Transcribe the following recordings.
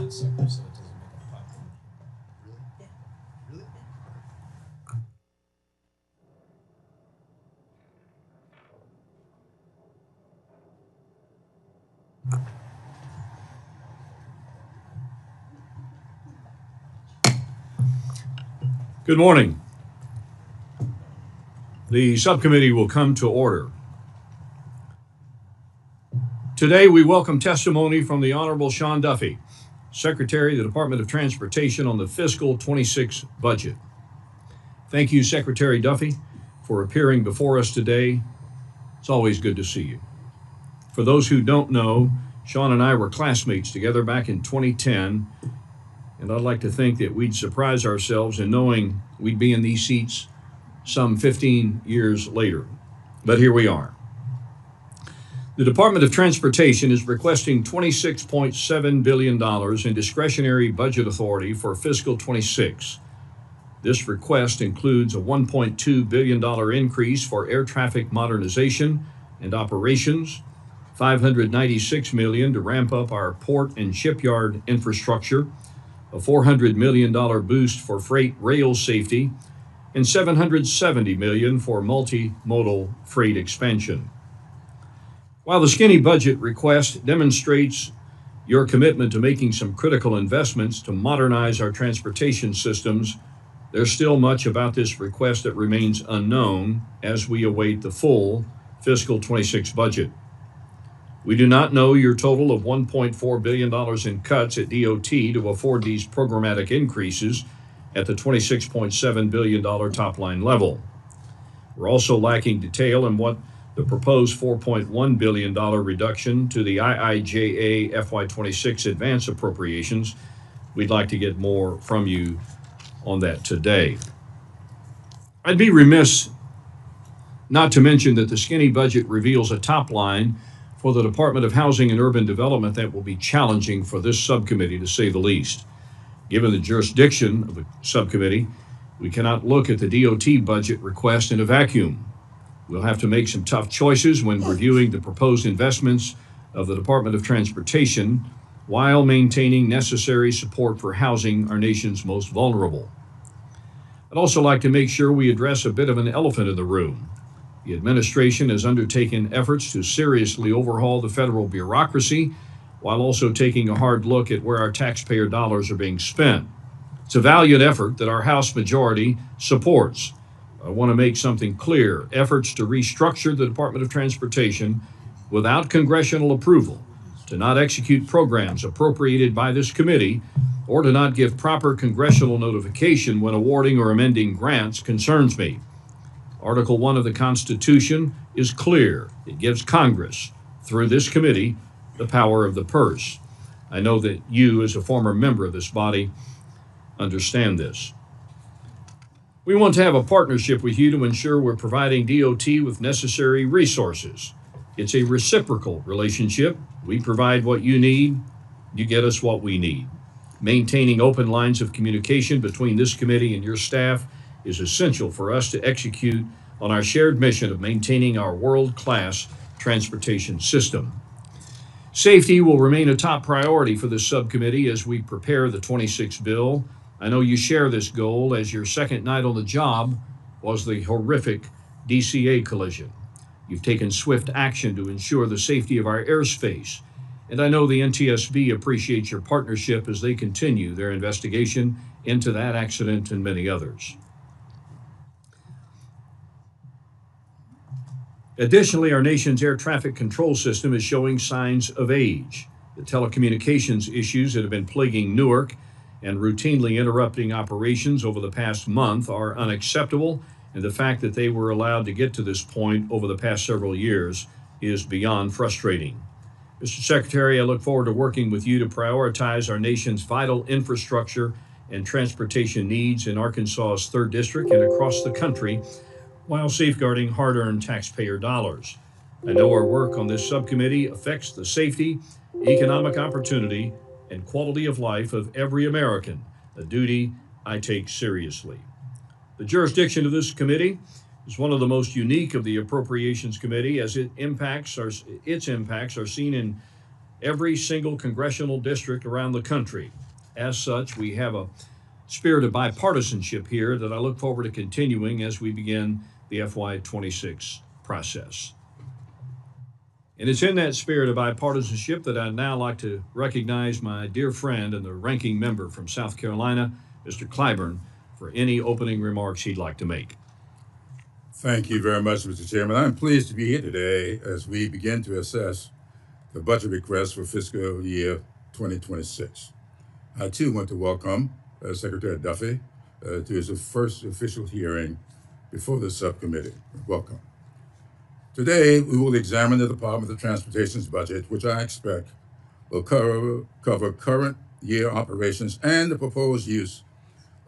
line sucker, so it doesn't make a pop. Really? Yeah. Really? Good morning. The subcommittee will come to order. Today, we welcome testimony from the Honorable Sean Duffy, Secretary of the Department of Transportation on the fiscal 26 budget. Thank you, Secretary Duffy, for appearing before us today. It's always good to see you. For those who don't know, Sean and I were classmates together back in 2010, and I'd like to think that we'd surprise ourselves in knowing we'd be in these seats some 15 years later. But here we are. The Department of Transportation is requesting $26.7 billion in discretionary budget authority for fiscal 26. This request includes a $1.2 billion increase for air traffic modernization and operations, $596 million to ramp up our port and shipyard infrastructure, a $400 million boost for freight rail safety, and $770 million for multimodal freight expansion. While the skinny budget request demonstrates your commitment to making some critical investments to modernize our transportation systems, there's still much about this request that remains unknown as we await the full fiscal 26 budget. We do not know your total of $1.4 billion in cuts at DOT to afford these programmatic increases at the $26.7 billion top line level. We're also lacking detail in what the proposed $4.1 billion reduction to the IIJA FY26 advance appropriations. We'd like to get more from you on that today. I'd be remiss not to mention that the skinny budget reveals a top line for the Department of Housing and Urban Development that will be challenging for this subcommittee, to say the least. Given the jurisdiction of the subcommittee, we cannot look at the DOT budget request in a vacuum. We'll have to make some tough choices when reviewing the proposed investments of the Department of Transportation while maintaining necessary support for housing our nation's most vulnerable. I'd also like to make sure we address a bit of an elephant in the room. The administration has undertaken efforts to seriously overhaul the federal bureaucracy while also taking a hard look at where our taxpayer dollars are being spent. It's a valiant effort that our House majority supports. I want to make something clear. Efforts to restructure the Department of Transportation without congressional approval, to not execute programs appropriated by this committee, or to not give proper congressional notification when awarding or amending grants concerns me. Article 1 of the Constitution is clear. It gives Congress, through this committee, the power of the purse. I know that you, as a former member of this body, understand this. We want to have a partnership with you to ensure we're providing DOT with necessary resources. It's a reciprocal relationship. We provide what you need, you get us what we need. Maintaining open lines of communication between this committee and your staff is essential for us to execute on our shared mission of maintaining our world-class transportation system. Safety will remain a top priority for this subcommittee as we prepare the 26 bill. I know you share this goal, as your second night on the job was the horrific DCA collision. You've taken swift action to ensure the safety of our airspace, and I know the NTSB appreciates your partnership as they continue their investigation into that accident and many others. Additionally, our nation's air traffic control system is showing signs of age. The telecommunications issues that have been plaguing Newark and routinely interrupting operations over the past month are unacceptable, and the fact that they were allowed to get to this point over the past several years is beyond frustrating. Mr. Secretary, I look forward to working with you to prioritize our nation's vital infrastructure and transportation needs in Arkansas's 3rd District and across the country, while safeguarding hard-earned taxpayer dollars. I know our work on this subcommittee affects the safety, economic opportunity, and quality of life of every American, a duty I take seriously. The jurisdiction of this committee is one of the most unique of the Appropriations Committee, as its impacts are seen in every single congressional district around the country. As such, we have a spirit of bipartisanship here that I look forward to continuing as we begin the FY26 process. And it's in that spirit of bipartisanship that I'd now like to recognize my dear friend and the ranking member from South Carolina, Mr. Clyburn, for any opening remarks he'd like to make. Thank you very much, Mr. Chairman. I'm pleased to be here today as we begin to assess the budget request for fiscal year 2026. I too want to welcome Secretary Duffy to his first official hearing before the subcommittee. Welcome. Today, we will examine the Department of Transportation's budget, which I expect will cover current year operations and the proposed use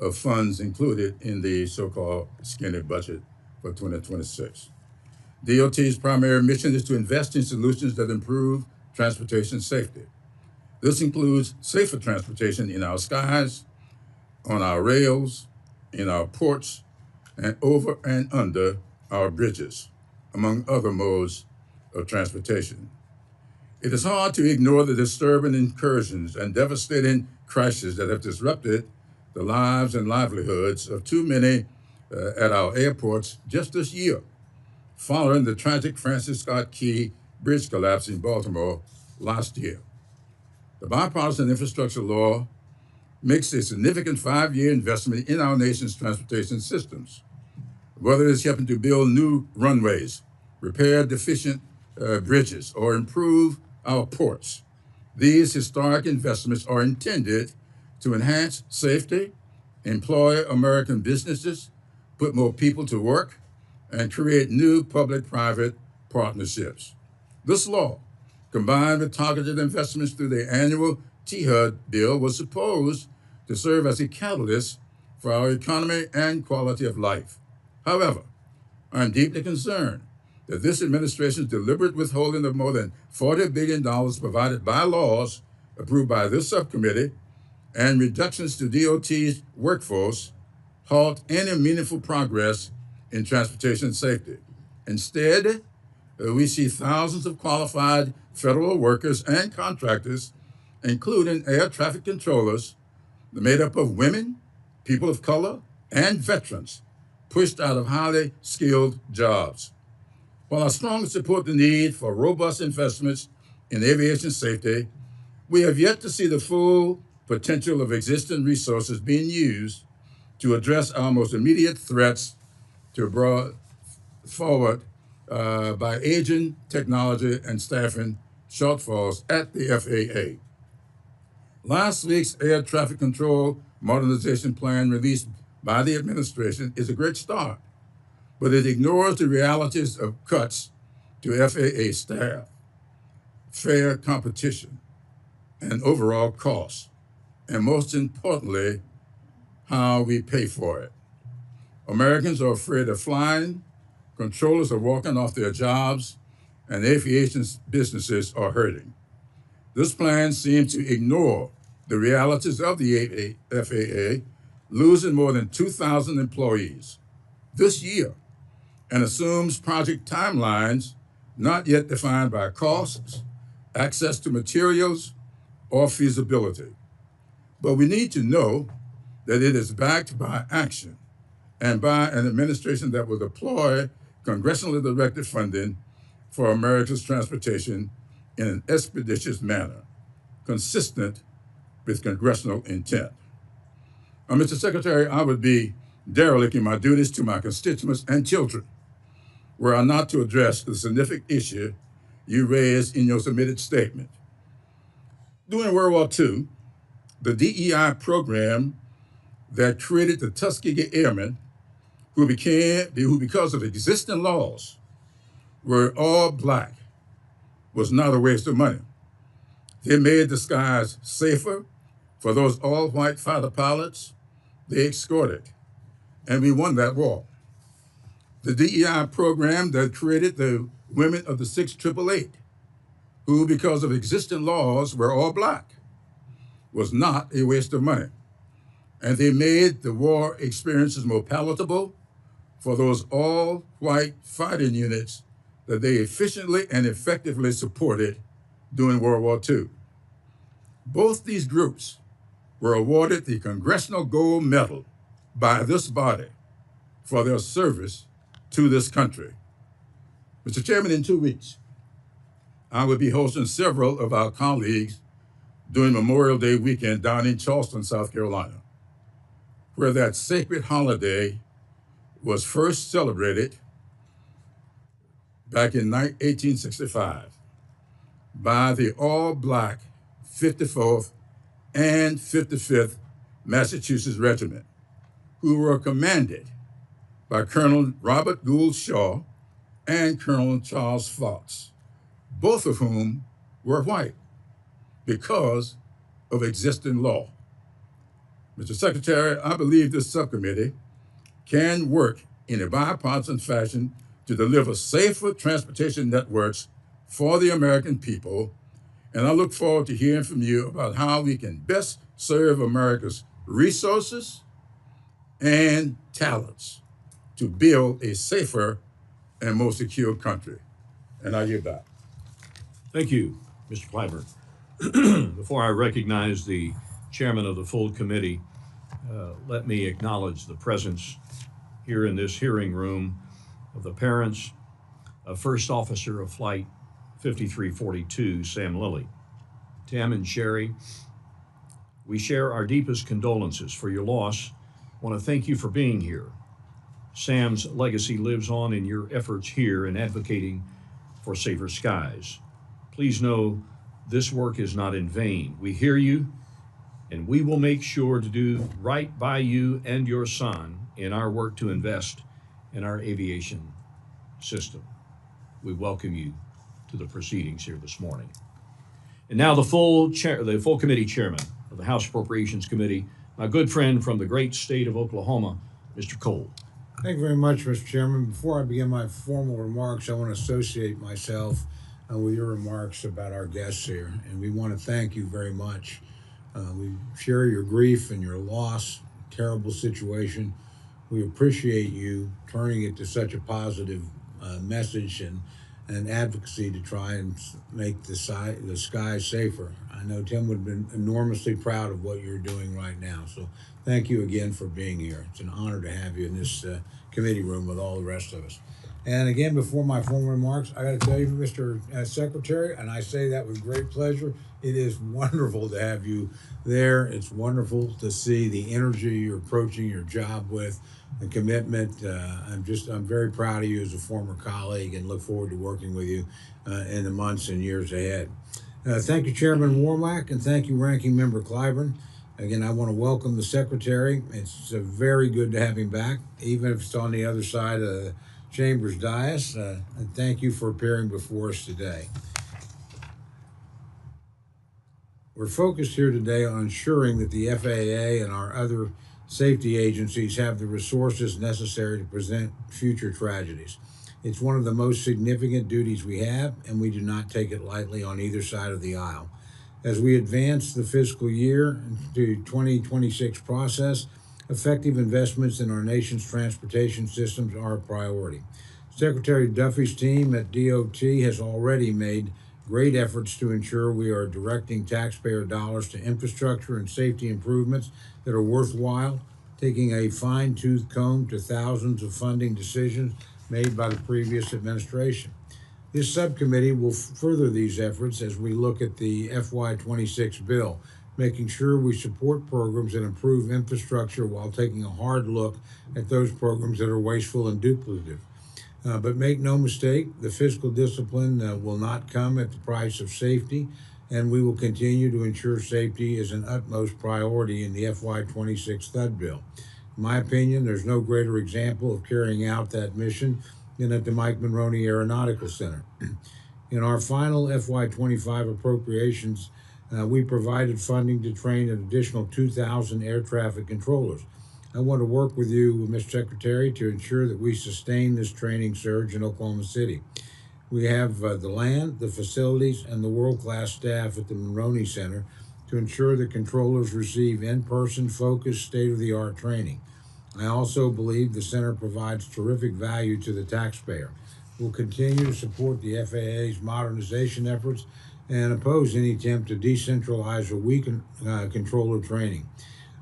of funds included in the so-called skinny budget for 2026. DOT's primary mission is to invest in solutions that improve transportation safety. This includes safer transportation in our skies, on our rails, in our ports, and over and under our bridges, among other modes of transportation. It is hard to ignore the disturbing incursions and devastating crashes that have disrupted the lives and livelihoods of too many at our airports just this year, following the tragic Francis Scott Key bridge collapse in Baltimore last year. The bipartisan infrastructure law makes a significant 5-year investment in our nation's transportation systems, whether it's helping to build new runways, repair deficient bridges, or improve our ports. These historic investments are intended to enhance safety, employ American businesses, put more people to work, and create new public-private partnerships. This law, combined with targeted investments through the annual THUD bill, was supposed to serve as a catalyst for our economy and quality of life. However, I'm deeply concerned that this administration's deliberate withholding of more than $40 billion provided by laws approved by this subcommittee and reductions to DOT's workforce halt any meaningful progress in transportation safety. Instead, we see thousands of qualified federal workers and contractors, including air traffic controllers, made up of women, people of color, and veterans, pushed out of highly skilled jobs. While I strongly support the need for robust investments in aviation safety, we have yet to see the full potential of existing resources being used to address our most immediate threats to brought forward by aging technology and staffing shortfalls at the FAA. Last week's air traffic control modernization plan released by the administration is a great start, but it ignores the realities of cuts to FAA staff, fair competition, and overall costs, and most importantly, how we pay for it. Americans are afraid of flying, controllers are walking off their jobs, and aviation businesses are hurting. This plan seems to ignore the realities of the FAA, losing more than 2,000 employees this year, and assumes project timelines not yet defined by costs, access to materials, or feasibility. But we need to know that it is backed by action and by an administration that will deploy congressionally directed funding for America's transportation in an expeditious manner, consistent with congressional intent. Mr. Secretary, I would be derelict in my duties to my constituents and children were I not to address the significant issue you raised in your submitted statement. During World War II, the DEI program that created the Tuskegee Airmen, who because of existing laws were all Black, was not a waste of money. They made the skies safer for those all-white fighter pilots they escorted, and we won that war. The DEI program that created the women of the 6888, who because of existing laws were all Black, was not a waste of money. And they made the war experiences more palatable for those all-white fighting units that they efficiently and effectively supported during World War II. Both these groups were awarded the Congressional Gold Medal by this body for their service to this country. Mr. Chairman, in 2 weeks, I will be hosting several of our colleagues during Memorial Day weekend down in Charleston, South Carolina, where that sacred holiday was first celebrated back in 1865 by the all-black 54th and 55th Massachusetts Regiment, who were commanded by Colonel Robert Gould Shaw and Colonel Charles Fox, both of whom were white because of existing law. Mr. Secretary, I believe this subcommittee can work in a bipartisan fashion to deliver safer transportation networks for the American people, and I look forward to hearing from you about how we can best serve America's resources and talents to build a safer and more secure country. And I yield back. Thank you, Mr. Clyburn. Before I recognize the chairman of the full committee, let me acknowledge the presence here in this hearing room of the parents of First Officer of Flight 5342, Sam Lilly. Tim and Sherry, we share our deepest condolences for your loss. I want to thank you for being here. Sam's legacy lives on in your efforts here in advocating for safer skies. Please know this work is not in vain. We hear you, and we will make sure to do right by you and your son in our work to invest in our aviation system. We welcome you to the proceedings here this morning. And now the full committee chairman of the House Appropriations Committee, my good friend from the great state of Oklahoma, Mr. Cole. Thank you very much, Mr. Chairman. Before I begin my formal remarks, I want to associate myself with your remarks about our guests here, and we want to thank you very much. We share your grief and your loss, terrible situation. We appreciate you turning it to such a positive message and advocacy to try and make the sky safer. I know Tim would have been enormously proud of what you're doing right now. So thank you again for being here. It's an honor to have you in this committee room with all the rest of us. And again, before my formal remarks, I got to tell you, Mr. Secretary, and I say that with great pleasure, it is wonderful to have you there. It's wonderful to see the energy you're approaching your job with, the commitment. I'm very proud of you as a former colleague and look forward to working with you in the months and years ahead. Thank you, Chairman Warmack, and thank you, Ranking Member Clyburn. Again, I want to welcome the Secretary. It's very good to have him back, even if it's on the other side of the Chamber's dais. And thank you for appearing before us today. We're focused here today on ensuring that the FAA and our other safety agencies have the resources necessary to prevent future tragedies. It's one of the most significant duties we have, and we do not take it lightly on either side of the aisle. As we advance the fiscal year to 2026 process, effective investments in our nation's transportation systems are a priority. Secretary Duffy's team at DOT has already made great efforts to ensure we are directing taxpayer dollars to infrastructure and safety improvements that are worthwhile, taking a fine-tooth comb to thousands of funding decisions made by the previous administration. This subcommittee will further these efforts as we look at the FY26 bill, making sure we support programs that improve infrastructure while taking a hard look at those programs that are wasteful and duplicative. But make no mistake, the fiscal discipline will not come at the price of safety, and we will continue to ensure safety is an utmost priority in the FY26 THUD bill. In my opinion, there's no greater example of carrying out that mission than at the Mike Monroney Aeronautical Center. In our final FY25 appropriations, we provided funding to train an additional 2,000 air traffic controllers. I want to work with you, Mr. Secretary, to ensure that we sustain this training surge in Oklahoma City. We have the land, the facilities, and the world-class staff at the Monroney Center to ensure that controllers receive in-person, focused, state-of-the-art training. I also believe the center provides terrific value to the taxpayer. We'll continue to support the FAA's modernization efforts and oppose any attempt to decentralize or weaken controller training.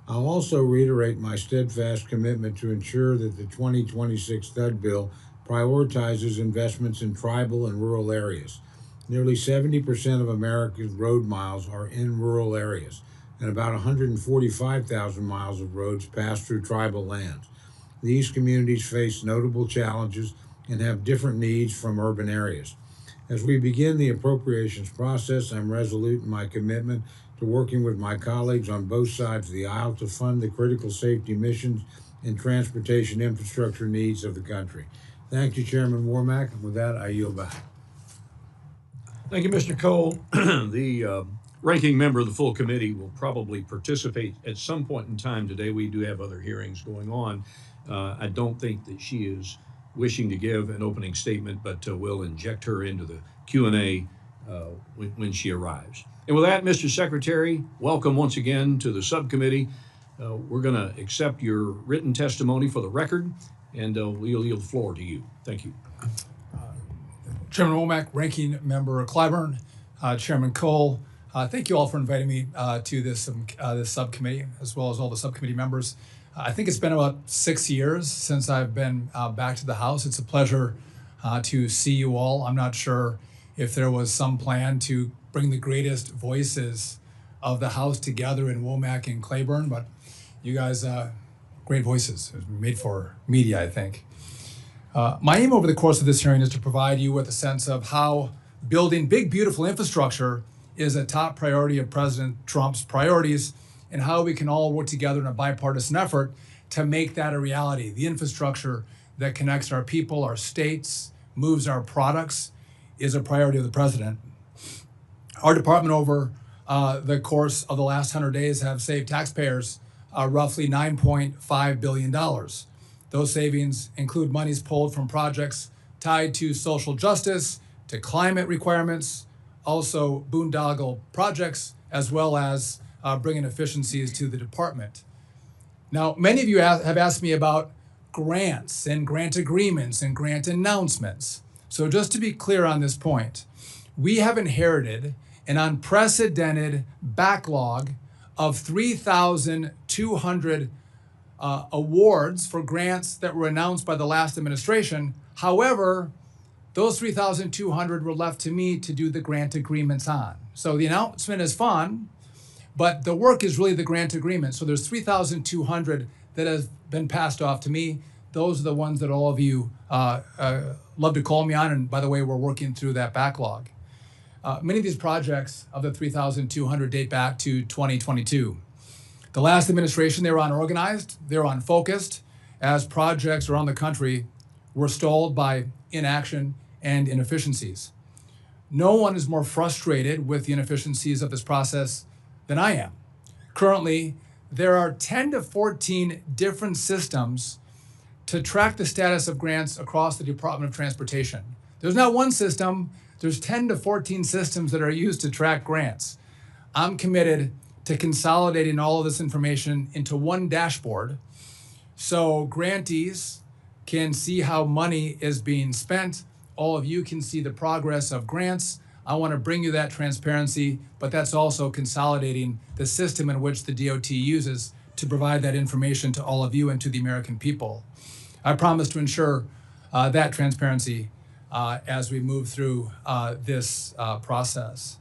I'll also reiterate my steadfast commitment to ensure that the 2026 THUD bill prioritizes investments in tribal and rural areas. Nearly 70% of America's road miles are in rural areas, and about 145,000 miles of roads pass through tribal lands. These communities face notable challenges and have different needs from urban areas. As we begin the appropriations process, I'm resolute in my commitment to working with my colleagues on both sides of the aisle to fund the critical safety missions and transportation infrastructure needs of the country. Thank you, Chairman Wormack, and with that, I yield back. Thank you, Mr. Cole. The ranking member of the full committee will probably participate at some point in time today. We do have other hearings going on. I don't think that she is wishing to give an opening statement, but we'll inject her into the Q&A when she arrives. And with that, Mr. Secretary, welcome once again to the subcommittee. We're going to accept your written testimony for the record, and we'll yield the floor to you. Thank you. Chairman Womack, Ranking Member Clyburn, Chairman Cole, thank you all for inviting me to this subcommittee, as well as all the subcommittee members. I think it's been about 6 years since I've been back to the House. It's a pleasure to see you all. I'm not sure if there was some plan to bring the greatest voices of the House together in Womack and Clyburn, but you guys, great voices. It was made for media, I think. My aim over the course of this hearing is to provide you with a sense of how building big, beautiful infrastructure is a top priority of President Trump's priorities, and how we can all work together in a bipartisan effort to make that a reality. The infrastructure that connects our people, our states, moves our products, is a priority of the president. Our department over the course of the last 100 days have saved taxpayers roughly $9.5 billion. Those savings include monies pulled from projects tied to social justice, to climate requirements, also boondoggle projects, as well as bringing efficiencies to the department. Now, many of you have asked me about grants and grant agreements and grant announcements. So just to be clear on this point, we have inherited an unprecedented backlog of 3,200 awards for grants that were announced by the last administration. However, those 3,200 were left to me to do the grant agreements on. So the announcement is fun, but the work is really the grant agreement. So there's 3,200 that have been passed off to me. Those are the ones that all of you love to call me on. And by the way, we're working through that backlog. Many of these projects of the 3,200 date back to 2022. The last administration, they were unorganized, they were unfocused, as projects around the country were stalled by inaction and inefficiencies. No one is more frustrated with the inefficiencies of this process than I am. Currently, there are 10 to 14 different systems to track the status of grants across the Department of Transportation. There's not one system, there's 10 to 14 systems that are used to track grants. I'm committed to consolidating all of this information into one dashboard so grantees can see how money is being spent. All of you can see the progress of grants. I want to bring you that transparency, but that's also consolidating the system in which the DOT uses to provide that information to all of you and to the American people. I promise to ensure that transparency as we move through this process.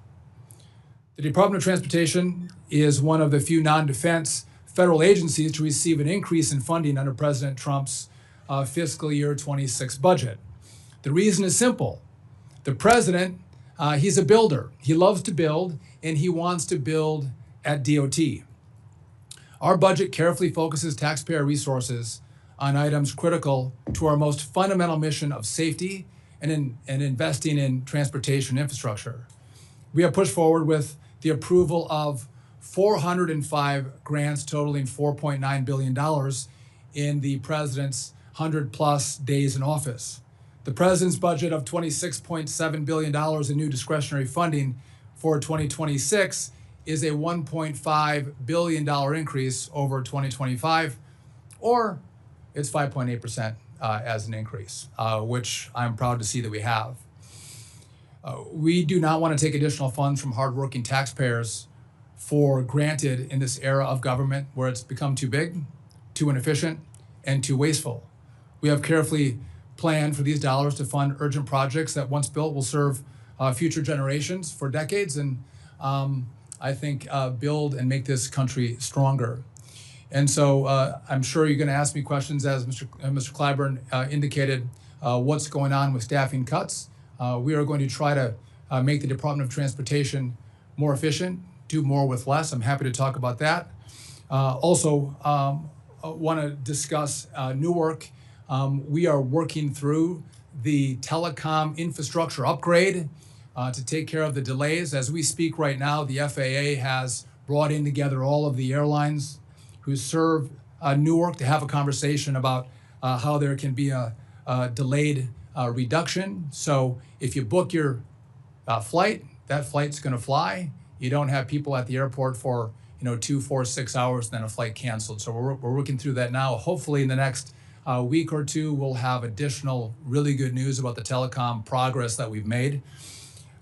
The Department of Transportation is one of the few non-defense federal agencies to receive an increase in funding under President Trump's fiscal year 26 budget. The reason is simple. The president, he's a builder. He loves to build, and he wants to build at DOT. Our budget carefully focuses taxpayer resources on items critical to our most fundamental mission of safety and investing in transportation infrastructure. We have pushed forward with the approval of 405 grants totaling $4.9 billion in the president's 100-plus days in office. The president's budget of $26.7 billion in new discretionary funding for 2026 is a $1.5 billion increase over 2025, or it's 5.8% as an increase, which I'm proud to see that we have. We do not want to take additional funds from hardworking taxpayers for granted in this era of government where it's become too big, too inefficient, and too wasteful. We have carefully planned for these dollars to fund urgent projects that, once built, will serve future generations for decades, and I think build and make this country stronger. And so I'm sure you're going to ask me questions, as Mr. Clyburn indicated, what's going on with staffing cuts. We are going to try to make the Department of Transportation more efficient, do more with less. I'm happy to talk about that. Also, want to discuss Newark. We are working through the telecom infrastructure upgrade to take care of the delays. As we speak right now, the FAA has brought in together all of the airlines who serve Newark to have a conversation about how there can be a delayed reduction. So if you book your flight, that flight's going to fly. You don't have people at the airport for 2, 4, 6 hours, then a flight canceled. So we're working through that now. Hopefully in the next week or two, we'll have additional really good news about the telecom progress that we've made.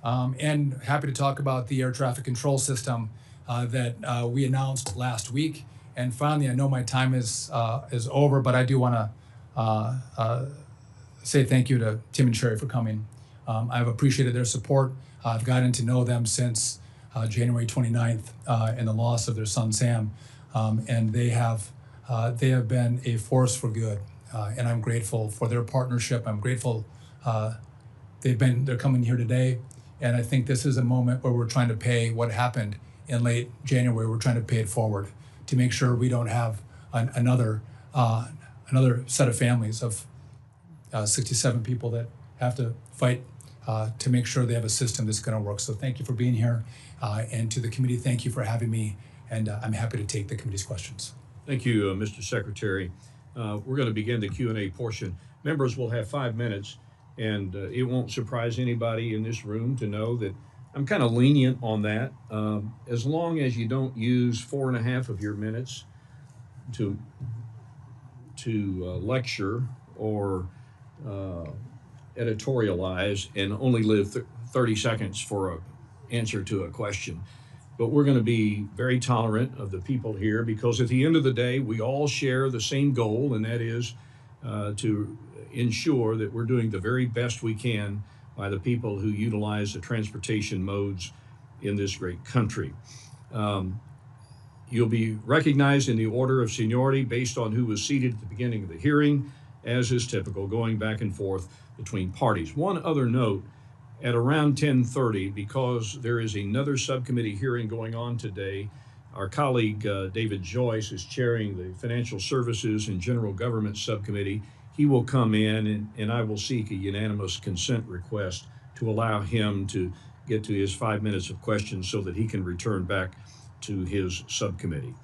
And happy to talk about the air traffic control system that we announced last week. And finally, I know my time is over, but I do want to say thank you to Tim and Sherry for coming. I've appreciated their support. I've gotten to know them since January 29th and the loss of their son Sam, and they have been a force for good, and I'm grateful for their partnership. I'm grateful they're coming here today, and I think this is a moment where we're trying to pay what happened in late January. We're trying to pay it forward to make sure we don't have another set of families of 67 people that have to fight to make sure they have a system that's going to work. So thank you for being here, and to the committee, thank you for having me, and I'm happy to take the committee's questions. Thank you, Mr. Secretary. We're going to begin the Q&A portion. Members will have 5 minutes, and it won't surprise anybody in this room to know that I'm kind of lenient on that. As long as you don't use 4.5 of your minutes to lecture or editorialize, and only live 30 seconds for an answer to a question. But we're going to be very tolerant of the people here, because at the end of the day, we all share the same goal, and that is to ensure that we're doing the very best we can by the people who utilize the transportation modes in this great country. You'll be recognized in the order of seniority based on who was seated at the beginning of the hearing, as is typical, going back and forth between parties. One other note, at around 10:30, because there is another subcommittee hearing going on today, our colleague David Joyce is chairing the Financial Services and General Government Subcommittee. He will come in, and I will seek a unanimous consent request to allow him to get to his 5 minutes of questions so that he can return back to his subcommittee.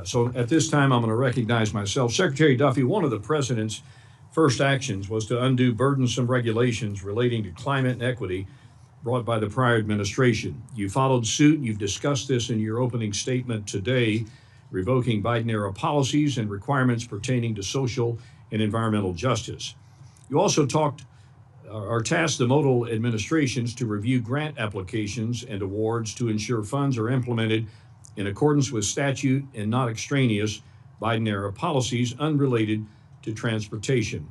So at this time, I'm going to recognize myself. Secretary Duffy, one of the president's first actions was to undo burdensome regulations relating to climate and equity brought by the prior administration. You followed suit. You've discussed this in your opening statement today, revoking Biden-era policies and requirements pertaining to social and environmental justice. You also tasked the modal administrations to review grant applications and awards to ensure funds are implemented in accordance with statute and not extraneous Biden-era policies unrelated to transportation.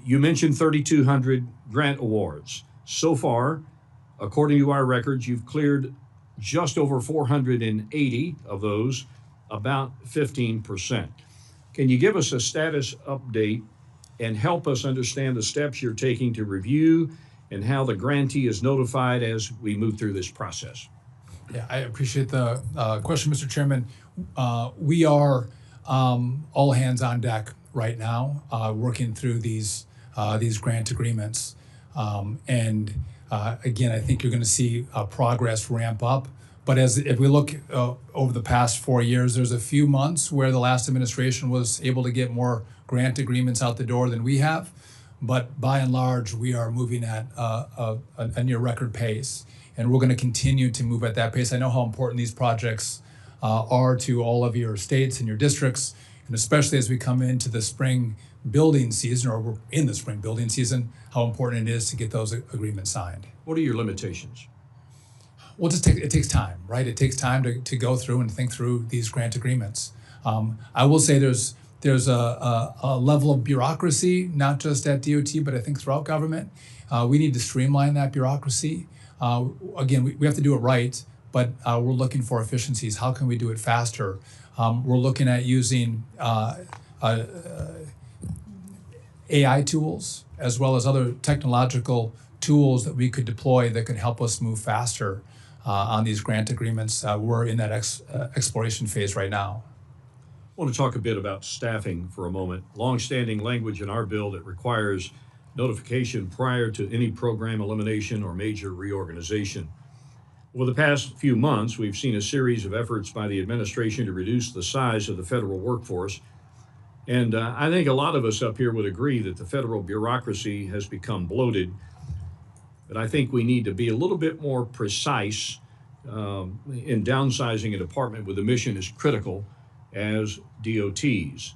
You mentioned 3,200 grant awards. So far, according to our records, you've cleared just over 480 of those, about 15%. Can you give us a status update and help us understand the steps you're taking to review and how the grantee is notified as we move through this process? Yeah, I appreciate the question, Mr. Chairman. We are all hands on deck right now, working through these grant agreements. And again, I think you're going to see progress ramp up. But if we look over the past 4 years, there's a few months where the last administration was able to get more grant agreements out the door than we have. But by and large, we are moving at a near record pace. And we're going to continue to move at that pace. I know how important these projects are to all of your states and your districts, and especially as we come into the spring building season, or we're in the spring building season, how important it is to get those agreements signed. What are your limitations? Well, it takes time, right? It takes time to go through and think through these grant agreements. I will say there's a level of bureaucracy, not just at DOT, but I think throughout government. We need to streamline that bureaucracy. Again, we have to do it right, but we're looking for efficiencies. How can we do it faster? We're looking at using AI tools as well as other technological tools that we could deploy that could help us move faster on these grant agreements. We're in that exploration phase right now. I want to talk a bit about staffing for a moment. Long-standing language in our bill that requires notification prior to any program elimination or major reorganization. Over the past few months, we've seen a series of efforts by the administration to reduce the size of the federal workforce. And I think a lot of us up here would agree that the federal bureaucracy has become bloated. But I think we need to be a little bit more precise in downsizing a department with a mission as critical as DOT's.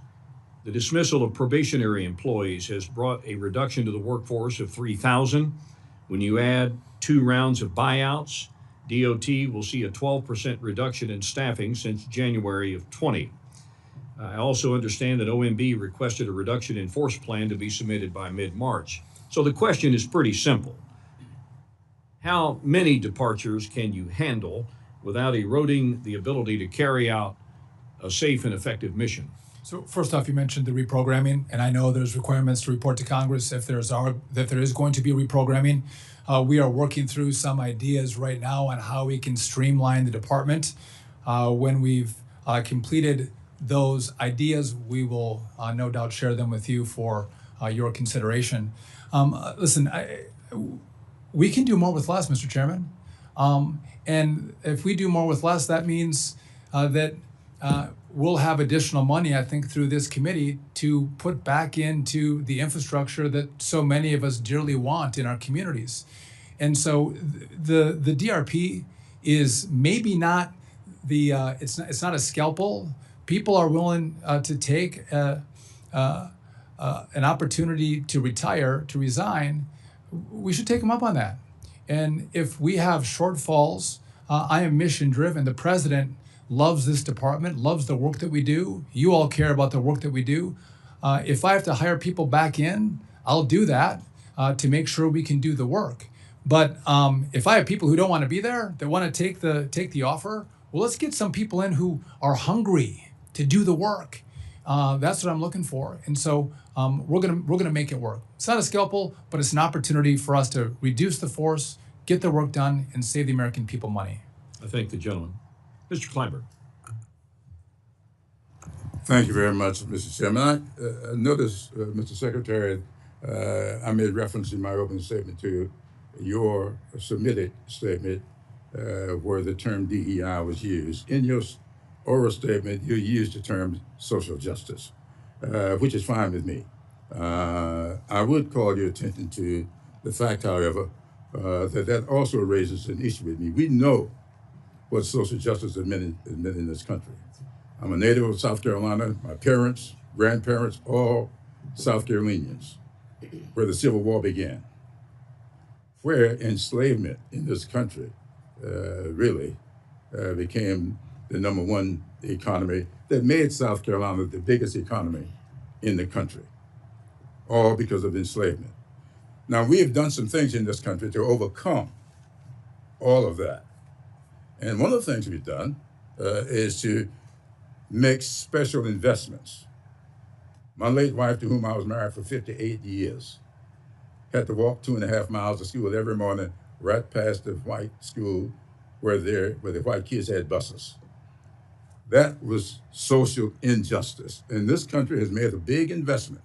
The dismissal of probationary employees has brought a reduction to the workforce of 3,000. When you add 2 rounds of buyouts, DOT will see a 12% reduction in staffing since January of 20. I also understand that OMB requested a reduction in force plan to be submitted by mid-March. So the question is pretty simple. How many departures can you handle without eroding the ability to carry out a safe and effective mission? So first off, you mentioned the reprogramming, and I know there's requirements to report to Congress if there is going to be reprogramming. We are working through some ideas right now on how we can streamline the department. When we've completed those ideas, we will no doubt share them with you for your consideration. Listen, we can do more with less, Mr. Chairman. And if we do more with less, that means that we'll have additional money, I think, through this committee to put back into the infrastructure that so many of us dearly want in our communities. And so the DRP is maybe not it's not a scalpel. People are willing to take an opportunity to retire, to resign. We should take them up on that. And if we have shortfalls, I am mission driven. The president loves this department, loves the work that we do. You all care about the work that we do. If I have to hire people back in, I'll do that to make sure we can do the work. But if I have people who don't want to be there, that want to take the offer, well, let's get some people in who are hungry to do the work. That's what I'm looking for. And so we're gonna make it work. It's not a scalpel, but it's an opportunity for us to reduce the force, get the work done, and save the American people money. I thank the gentleman. Mr. Clyburn. Thank you very much, Mr. Chairman. I noticed, Mr. Secretary, I made reference in my opening statement to your submitted statement where the term DEI was used. In your oral statement, you used the term social justice, which is fine with me. I would call your attention to the fact, however, that also raises an issue with me. We know what social justice has meant in this country. I'm a native of South Carolina. My parents, grandparents, all South Carolinians, where the Civil War began, where enslavement in this country really became the #1 economy that made South Carolina the biggest economy in the country, all because of enslavement. Now, we have done some things in this country to overcome all of that. And one of the things we've done is to make special investments. My late wife, to whom I was married for 58 years, had to walk 2.5 miles to school every morning, right past the white school where the white kids had buses. That was social injustice. And this country has made a big investment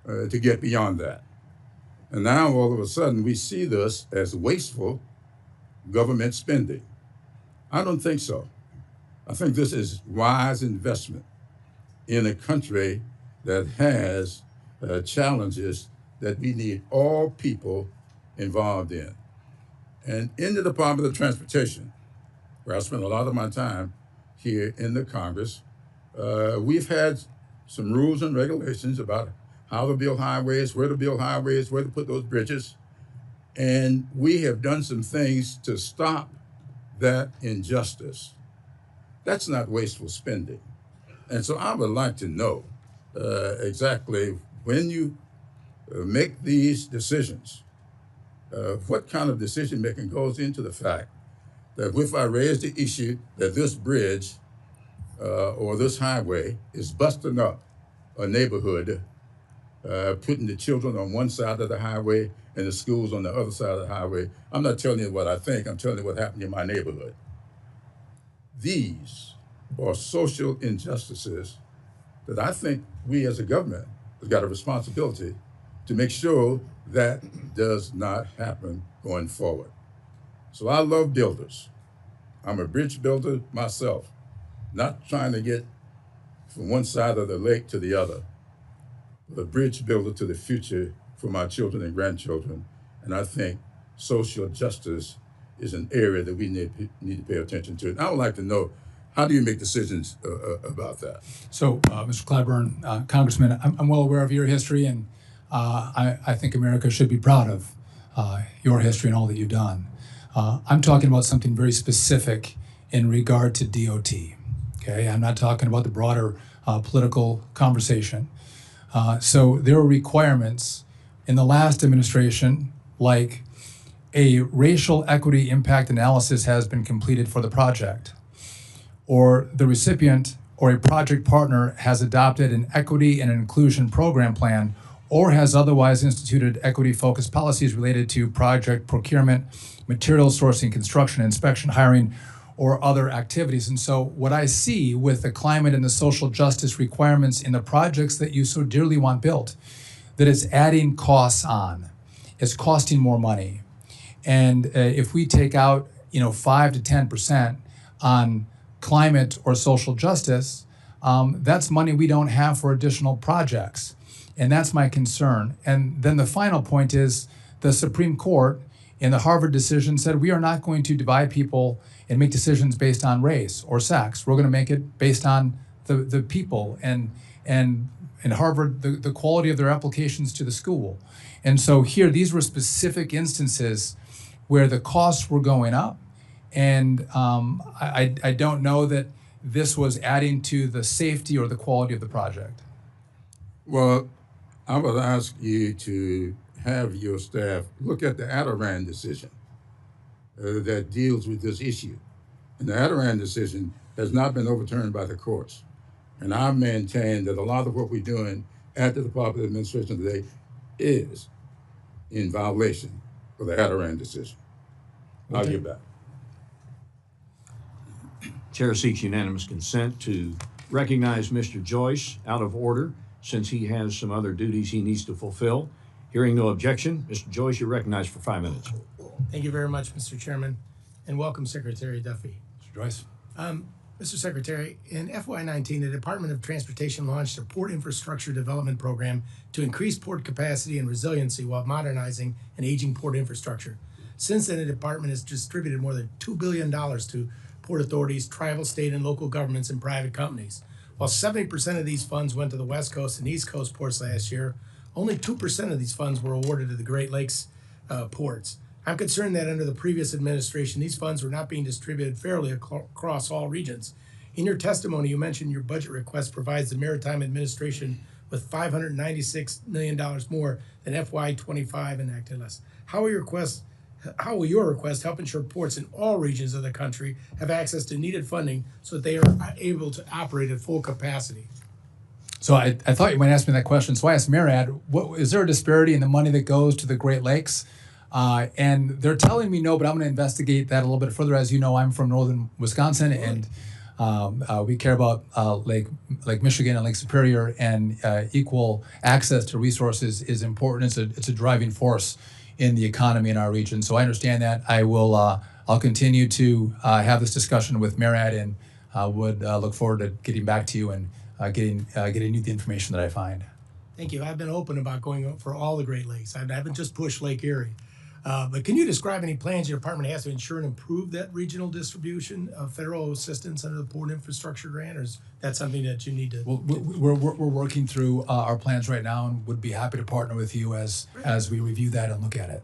to get beyond that. And now all of a sudden we see this as wasteful government spending. I don't think so. I think this is wise investment in a country that has challenges that we need all people involved in. And in the Department of Transportation, where I spend a lot of my time here in the Congress, we've had some rules and regulations about how to build highways, where to build highways, where to put those bridges. And we have done some things to stop that injustice. That's not wasteful spending. And so I would like to know exactly when you make these decisions, what kind of decision making goes into the fact that if I raise the issue that this bridge or this highway is busting up a neighborhood, putting the children on one side of the highway and the schools on the other side of the highway. I'm not telling you what I think, I'm telling you what happened in my neighborhood. These are social injustices that I think we as a government have got a responsibility to make sure that does not happen going forward. So I love builders. I'm a bridge builder myself, not trying to get from one side of the lake to the other, but a bridge builder to the future for my children and grandchildren. And I think social justice is an area that we need to pay attention to. And I would like to know, how do you make decisions about that? So, Mr. Clyburn, Congressman, I'm well aware of your history, and I think America should be proud of your history and all that you've done. I'm talking about something very specific in regard to DOT. Okay, I'm not talking about the broader political conversation. So there were requirements in the last administration, like a racial equity impact analysis has been completed for the project, or the recipient or a project partner has adopted an equity and inclusion program plan, or has otherwise instituted equity-focused policies related to project procurement, material sourcing, construction, inspection, hiring, or other activities. And so what I see with the climate and the social justice requirements in the projects that you so dearly want built, that it's adding costs on. It's costing more money. And if we take out 5 to 10% on climate or social justice, that's money we don't have for additional projects. And that's my concern. And then the final point is the Supreme Court in the Harvard decision said we are not going to divide people and make decisions based on race or sex. We're going to make it based on the people and in Harvard, the quality of their applications to the school. And so here, these were specific instances where the costs were going up. And I don't know that this was adding to the safety or the quality of the project. Well, I would ask you to have your staff look at the Adirondack decision that deals with this issue. And the Adirondack decision has not been overturned by the courts. And I maintain that a lot of what we're doing at the Department of Administration today is in violation of the Adirondack decision. I'll get back. Chair seeks unanimous consent to recognize Mr. Joyce out of order since he has some other duties he needs to fulfill. Hearing no objection, Mr. Joyce, you're recognized for 5 minutes. Thank you very much, Mr. Chairman, and welcome, Secretary Duffy. Mr. Joyce. Mr. Secretary, in FY19, the Department of Transportation launched a port infrastructure development program to increase port capacity and resiliency while modernizing an aging port infrastructure. Since then, the department has distributed more than $2 billion to port authorities, tribal, state, and local governments and private companies. While 70% of these funds went to the West Coast and East Coast ports last year, only 2% of these funds were awarded to the Great Lakes ports. I'm concerned that under the previous administration, these funds were not being distributed fairly across all regions. In your testimony, you mentioned your budget request provides the Maritime Administration with $596 million more than FY25 enacted less. How will your request help ensure ports in all regions of the country have access to needed funding so that they are able to operate at full capacity? So I thought you might ask me that question. So I asked MARAD, is there a disparity in the money that goes to the Great Lakes? And they're telling me no, but I'm going to investigate that a little bit further. As you know, I'm from northern Wisconsin, and we care about Lake Michigan and Lake Superior, and equal access to resources is important. It's a driving force in the economy in our region. So I understand that. I'll continue to have this discussion with MARAD, and would look forward to getting back to you and getting you the information that I find. Thank you. I've been open about going for all the Great Lakes. I haven't just pushed Lake Erie. But can you describe any plans your department has to ensure and improve that regional distribution of federal assistance under the Port Infrastructure Grant, or is that something that you need to? Well, we're working through our plans right now, and would be happy to partner with you as we review that and look at it.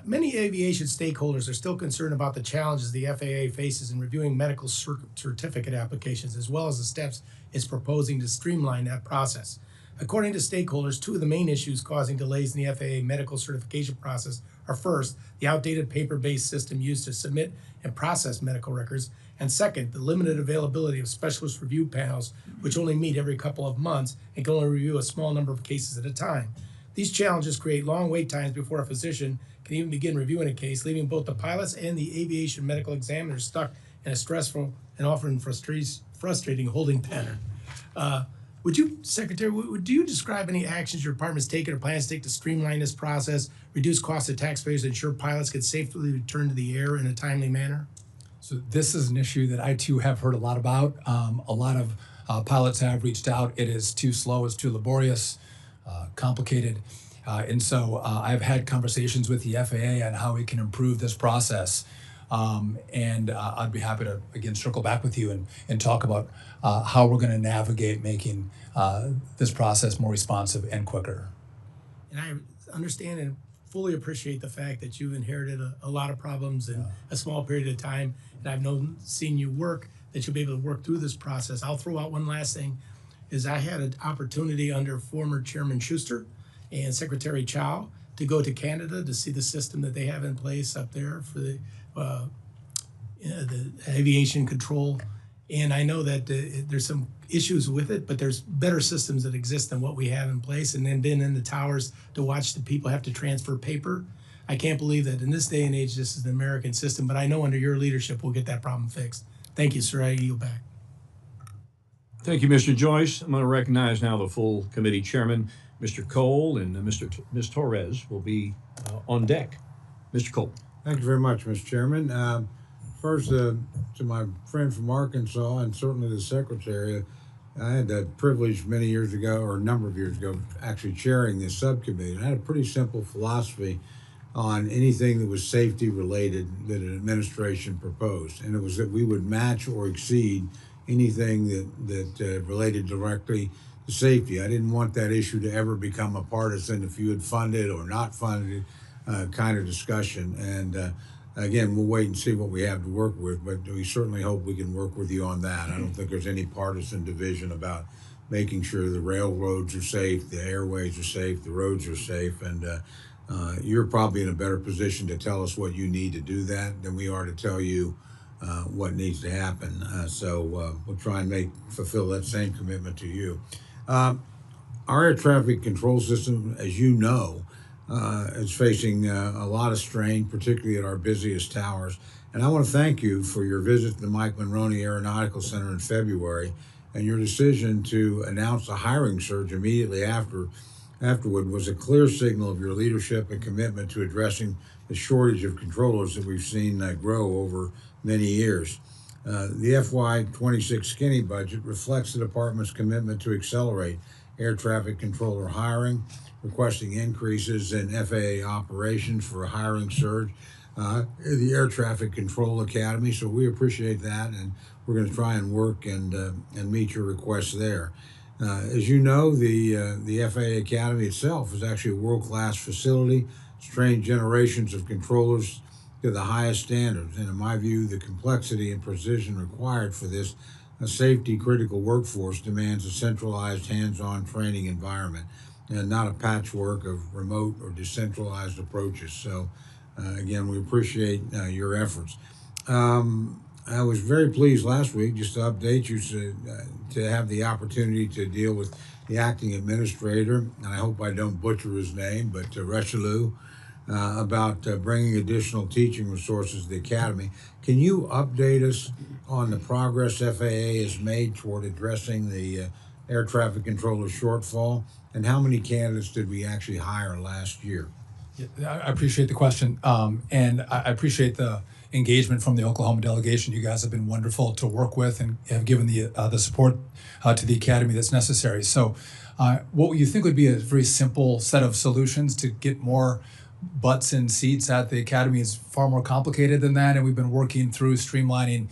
Many aviation stakeholders are still concerned about the challenges the FAA faces in reviewing medical certificate applications, as well as the steps it's proposing to streamline that process. According to stakeholders, two of the main issues causing delays in the FAA medical certification process are first, the outdated paper-based system used to submit and process medical records, and second, the limited availability of specialist review panels, which only meet every couple of months and can only review a small number of cases at a time. These challenges create long wait times before a physician can even begin reviewing a case, leaving both the pilots and the aviation medical examiners stuck in a stressful and often frustrating holding pattern. Secretary, do you describe any actions your department's taken or plans to take to streamline this process, reduce costs to taxpayers, and ensure pilots can safely return to the air in a timely manner? So this is an issue that I too have heard a lot about. A lot of pilots have reached out. It is too slow, it's too laborious, complicated. And so I've had conversations with the FAA on how we can improve this process. And I'd be happy to, again, circle back with you and talk about how we're going to navigate making this process more responsive and quicker. And I understand and fully appreciate the fact that you've inherited a lot of problems in a small period of time. And I've seen you work, that you'll be able to work through this process. I'll throw out one last thing, is I had an opportunity under former Chairman Schuster and Secretary Chow to go to Canada to see the system that they have in place up there for the aviation control. And I know that there's some issues with it, but there's better systems that exist than what we have in place. And then been in the towers to watch the people have to transfer paper. I can't believe that in this day and age, this is an American system, but I know under your leadership, we'll get that problem fixed. Thank you, sir. I yield back. Thank you, Mr. Joyce. I'm going to recognize now the full committee chairman, Mr. Cole, and Ms. Torres will be on deck. Mr. Cole. Thank you very much, Mr. Chairman. First, to my friend from Arkansas and certainly the Secretary, I had the privilege many years ago, or a number of years ago, actually chairing this subcommittee. And I had a pretty simple philosophy on anything that was safety related that an administration proposed. And it was that we would match or exceed anything that related directly to safety. I didn't want that issue to ever become a partisan, if you had funded or not funded kind of discussion. And again, we'll wait and see what we have to work with, but we certainly hope we can work with you on that. I don't think there's any partisan division about making sure the railroads are safe, the airways are safe, the roads are safe, and you're probably in a better position to tell us what you need to do that than we are to tell you what needs to happen. So we'll try and fulfill that same commitment to you. Our air traffic control system, as you know, is facing a lot of strain, particularly at our busiest towers. And I want to thank you for your visit to the Mike Monroney Aeronautical Center in February and your decision to announce a hiring surge immediately afterward was a clear signal of your leadership and commitment to addressing the shortage of controllers that we've seen grow over many years. The FY26 skinny budget reflects the department's commitment to accelerate air traffic controller hiring, requesting increases in FAA operations for a hiring surge in the Air Traffic Control Academy. So we appreciate that, and we're going to try and work and meet your requests there. As you know, the FAA Academy itself is actually a world-class facility. It's trained generations of controllers to the highest standards, and in my view, the complexity and precision required for this safety-critical workforce demands a centralized, hands-on training environment, and not a patchwork of remote or decentralized approaches. So, again, we appreciate your efforts. I was very pleased last week, just to update you, to have the opportunity to deal with the acting administrator, and I hope I don't butcher his name, but Richelieu, about bringing additional teaching resources to the Academy. Can you update us on the progress FAA has made toward addressing the air traffic controller shortfall, and how many candidates did we actually hire last year? Yeah, I appreciate the question, and I appreciate the engagement from the Oklahoma delegation. You guys have been wonderful to work with and have given the support to the Academy that's necessary. So what you think would be a very simple set of solutions to get more butts in seats at the Academy is far more complicated than that, and we've been working through streamlining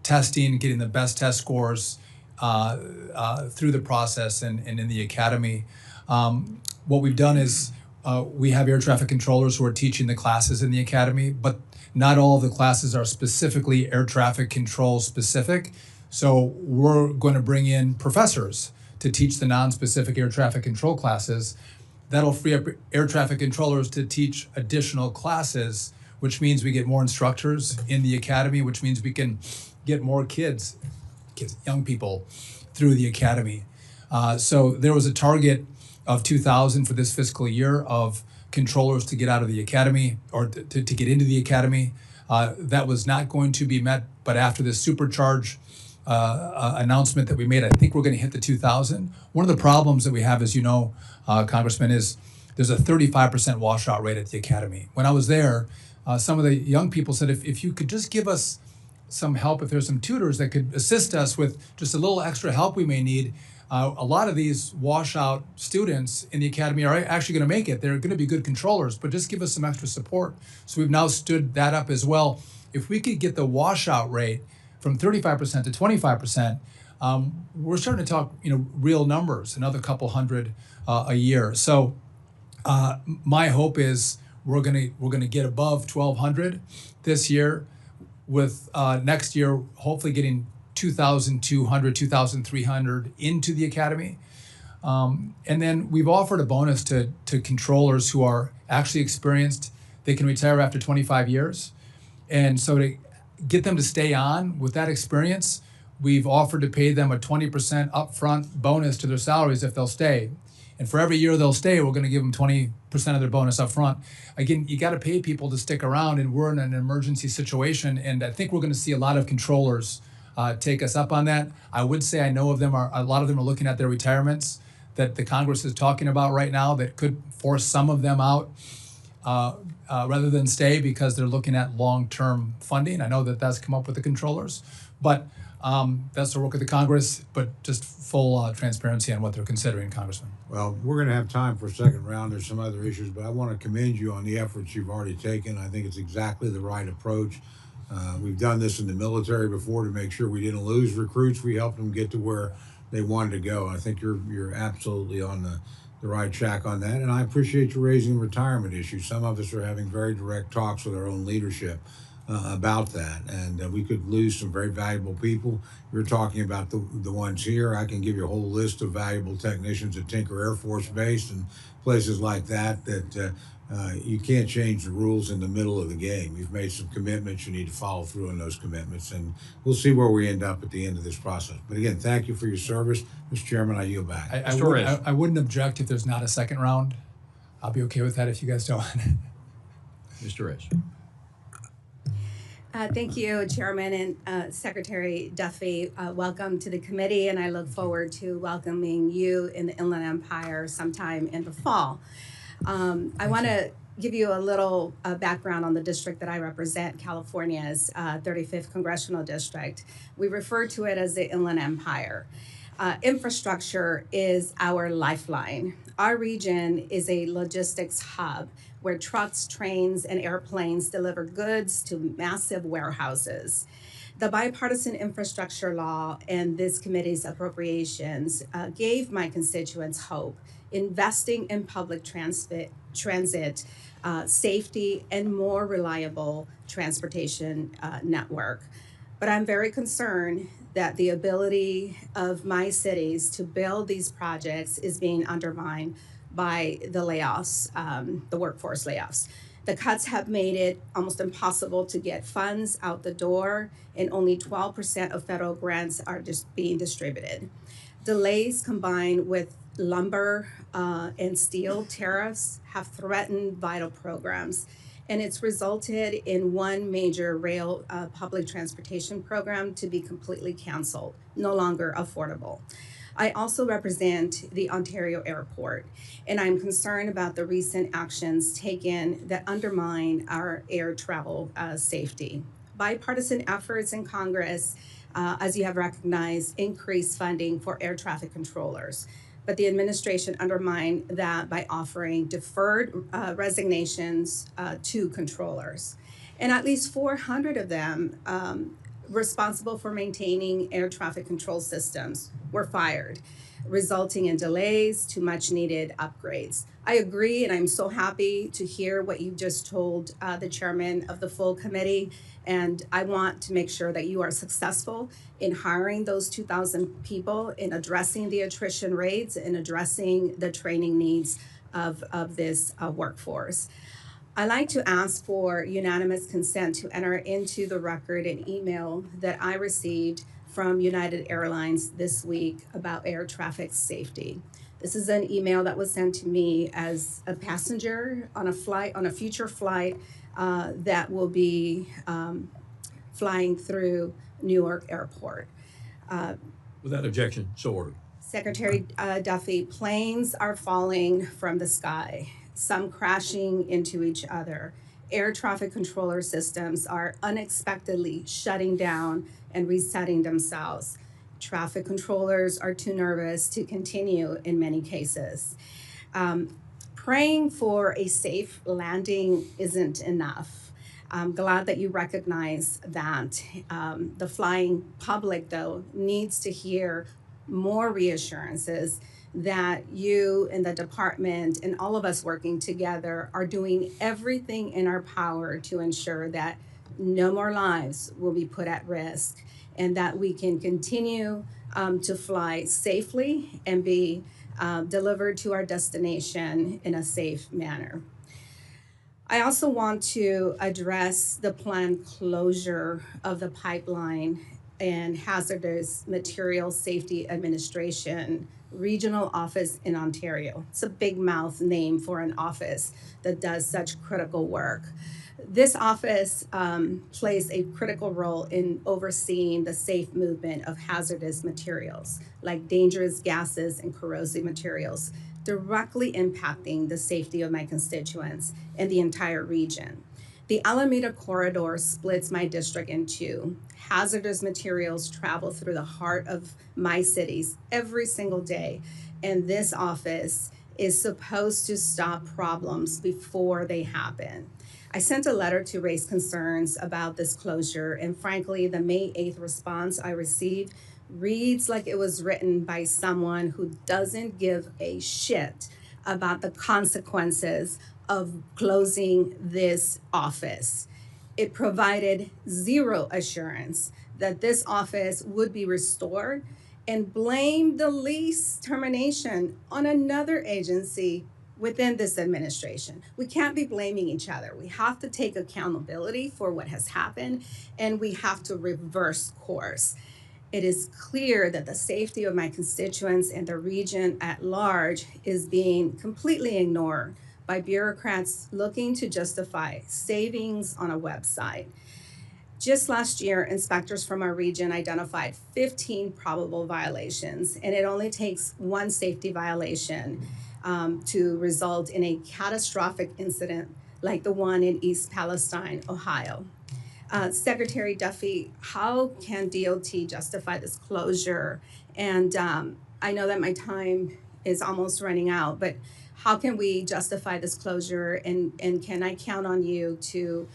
testing, getting the best test scores through the process and in the Academy. What we've done is we have air traffic controllers who are teaching the classes in the academy, but not all of the classes are specifically air traffic control specific. So we're going to bring in professors to teach the non-specific air traffic control classes. That'll free up air traffic controllers to teach additional classes, which means we get more instructors in the academy, which means we can get more kids, young people, through the academy. So there was a target of 2,000 for this fiscal year of controllers to get out of the academy or to get into the academy. That was not going to be met, but after this supercharge announcement that we made, I think we're going to hit the 2,000. One of the problems that we have, as you know, Congressman, is there's a 35% washout rate at the academy. When I was there, some of the young people said, if you could just give us some help, if there's some tutors that could assist us with just a little extra help we may need, a lot of these washout students in the academy are actually going to make it. They're going to be good controllers, but just give us some extra support. So we've now stood that up as well. If we could get the washout rate from 35% to 25%, we're starting to talk, real numbers, another couple hundred a year. So my hope is we're gonna get above 1,200 this year, with next year hopefully getting 2,200, 2,300 into the academy. And then we've offered a bonus to controllers who are actually experienced. They can retire after 25 years. And so to get them to stay on with that experience, we've offered to pay them a 20% upfront bonus to their salaries if they'll stay. And for every year they'll stay, we're going to give them 20% of their bonus up front. Again, you got to pay people to stick around, and we're in an emergency situation. And I think we're going to see a lot of controllers take us up on that. I would say I know a lot of them are looking at their retirements that the Congress is talking about right now that could force some of them out rather than stay because they're looking at long-term funding. I know that that's come up with the controllers, but that's the work of the Congress, but just full transparency on what they're considering, Congressman. Well, we're going to have time for a second round. There's some other issues, but I want to commend you on the efforts you've already taken. I think it's exactly the right approach. We've done this in the military before to make sure we didn't lose recruits. We helped them get to where they wanted to go. I think you're absolutely on the right track on that, and I appreciate you raising retirement issues. Some of us are having very direct talks with our own leadership about that, and we could lose some very valuable people. You're talking about the ones here. I can give you a whole list of valuable technicians at Tinker Air Force Base and places like that you can't change the rules in the middle of the game. You've made some commitments. You need to follow through on those commitments, and we'll see where we end up at the end of this process. But again, thank you for your service. Mr. Chairman, I yield back. I wouldn't object if there's not a second round. I'll be okay with that if you guys don't. Mr. Reyes. Thank you, Chairman and Secretary Duffy. Welcome to the committee, and I look forward to welcoming you in the Inland Empire sometime in the fall. I want to give you a little background on the district that I represent, California's 35th Congressional District. We refer to it as the Inland Empire. Infrastructure is our lifeline. Our region is a logistics hub where trucks, trains, and airplanes deliver goods to massive warehouses. The bipartisan infrastructure law and this committee's appropriations gave my constituents hope, investing in public transit, safety, and more reliable transportation network. But I'm very concerned that the ability of my cities to build these projects is being undermined by the layoffs, the workforce layoffs. The cuts have made it almost impossible to get funds out the door, and only 12% of federal grants are just being distributed. Delays combined with lumber and steel tariffs have threatened vital programs, and it's resulted in one major rail public transportation program to be completely canceled, no longer affordable. I also represent the Ontario Airport, and I'm concerned about the recent actions taken that undermine our air travel safety. Bipartisan efforts in Congress, as you have recognized, increased funding for air traffic controllers. But the administration undermined that by offering deferred resignations to controllers. And at least 400 of them responsible for maintaining air traffic control systems were fired, resulting in delays to much needed upgrades. I agree, and I'm so happy to hear what you just told the chairman of the full committee. And I want to make sure that you are successful in hiring those 2,000 people, in addressing the attrition rates, and addressing the training needs of this workforce. I'd like to ask for unanimous consent to enter into the record an email that I received from United Airlines this week about air traffic safety. This is an email that was sent to me as a passenger on a future flight that will be flying through Newark Airport. Without objection, so ordered. Secretary Duffy, planes are falling from the sky, some crashing into each other. Air traffic controller systems are unexpectedly shutting down and resetting themselves. Traffic controllers are too nervous to continue in many cases. Praying for a safe landing isn't enough. I'm glad that you recognize that. The flying public, though, needs to hear more reassurances that you and the department and all of us working together are doing everything in our power to ensure that no more lives will be put at risk, and that we can continue to fly safely and be delivered to our destination in a safe manner. I also want to address the planned closure of the pipeline and Hazardous Materials Safety Administration regional office in Ontario. It's a big mouth name for an office that does such critical work. This office plays a critical role in overseeing the safe movement of hazardous materials like dangerous gases and corrosive materials, directly impacting the safety of my constituents and the entire region. The Alameda Corridor splits my district in two. Hazardous materials travel through the heart of my cities every single day, and this office is supposed to stop problems before they happen. I sent a letter to raise concerns about this closure, and frankly, the May 8th response I received reads like it was written by someone who doesn't give a shit about the consequences of closing this office. It provided zero assurance that this office would be restored and blamed the lease termination on another agency within this administration. We can't be blaming each other. We have to take accountability for what has happened, and we have to reverse course. It is clear that the safety of my constituents and the region at large is being completely ignored by bureaucrats looking to justify savings on a website. Just last year, inspectors from our region identified 15 probable violations, and it only takes one safety violation to result in a catastrophic incident like the one in East Palestine, Ohio. Secretary Duffy, how can DOT justify this closure? And I know that my time is almost running out, but how can we justify this closure, and can I count on you to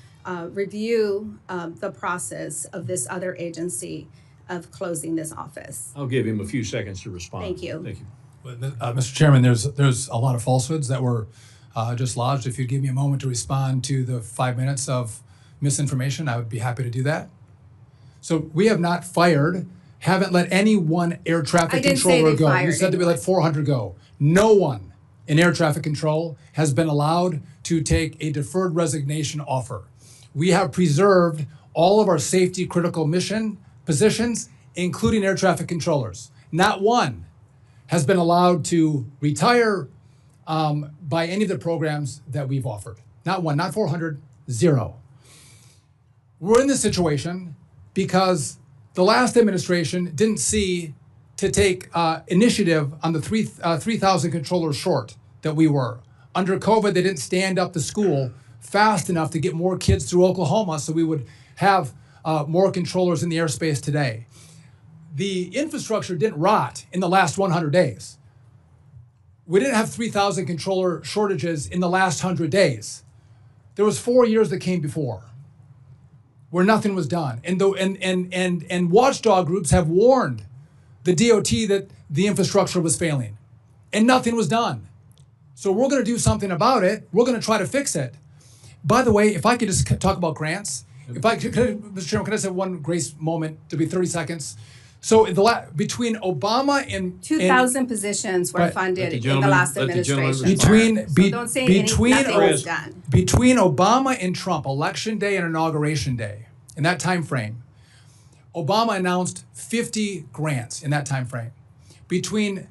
review the process of this other agency of closing this office? I'll give him a few seconds to respond. Thank you. Thank you. Mr. Chairman, there's a lot of falsehoods that were just lodged. If you'd give me a moment to respond to the 5 minutes of misinformation, I would be happy to do that. So we have not fired, haven't let any one air traffic controller go. You said that we let 400 go. No one in air traffic control has been allowed to take a deferred resignation offer. We have preserved all of our safety critical mission positions, including air traffic controllers. Not one has been allowed to retire by any of the programs that we've offered. Not one, not 400, zero. We're in this situation because the last administration didn't see to take initiative on the 3,000 controllers short that we were. Under COVID, they didn't stand up the school fast enough to get more kids through Oklahoma so we would have more controllers in the airspace today. The infrastructure didn't rot in the last 100 days. We didn't have 3,000 controller shortages in the last 100 days. There was 4 years that came before. where nothing was done. And watchdog groups have warned the DOT that the infrastructure was failing, and nothing was done. So we're going to do something about it. We're going to try to fix it. By the way, if I could just talk about grants, Mr. Chairman, can I say one grace moment to be 30 seconds? So between Obama and 2,000 positions were Right. funded Let the in the last gentleman- let the gentleman administration. respond. So don't say nothing was done. between Obama and Trump, election day and inauguration day, in that time frame, Obama announced 50 grants in that time frame. Between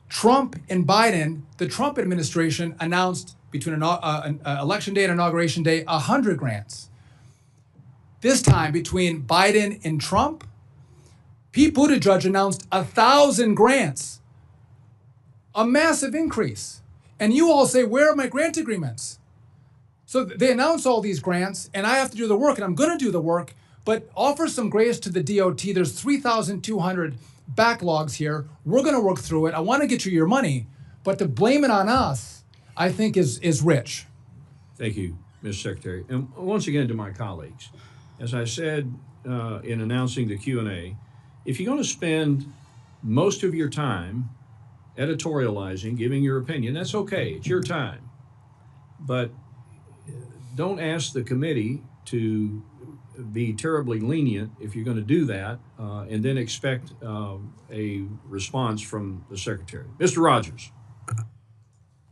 Trump and Biden, the Trump administration announced between election day and inauguration day 100 grants. This time, between Biden and Trump, Pete Buttigieg announced 1,000 grants, a massive increase. And you all say, where are my grant agreements? So they announce all these grants, and I have to do the work, and I'm going to do the work, but offer some grace to the DOT. There's 3,200 backlogs here. We're going to work through it. I want to get you your money, but to blame it on us, I think is rich. Thank you, Mr. Secretary. And once again to my colleagues, as I said in announcing the Q&A, if you're going to spend most of your time editorializing, giving your opinion, that's okay. It's your time. But don't ask the committee to be terribly lenient if you're going to do that, and then expect a response from the Secretary. Mr. Rogers.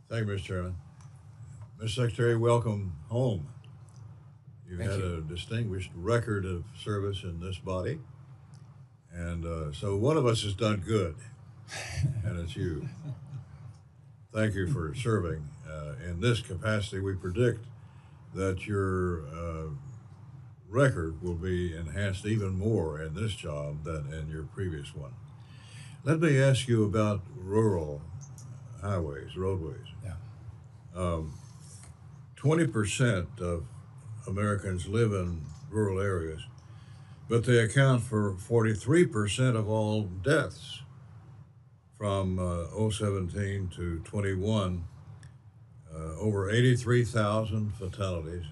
Thank you, Mr. Chairman. Mr. Secretary, welcome home. You've Thank had you. a distinguished record of service in this body. And so one of us has done good, and it's you. Thank you for serving in this capacity. We predict that your record will be enhanced even more in this job than in your previous one. Let me ask you about rural highways, roadways. Yeah. 20% of Americans live in rural areas, but they account for 43% of all deaths from 2017 to 21. Over 83,000 fatalities.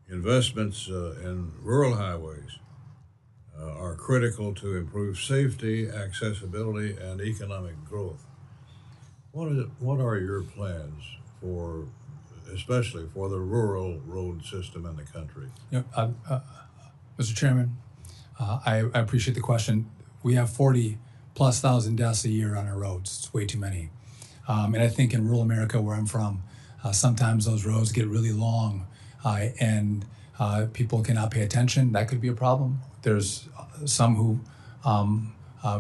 Investments in rural highways are critical to improve safety, accessibility, and economic growth. What are your plans for, especially for the rural road system in the country? Mr. Chairman, I appreciate the question. We have 40+ thousand deaths a year on our roads. It's way too many. And I think in rural America, where I'm from, sometimes those roads get really long and people cannot pay attention. That could be a problem. There's some who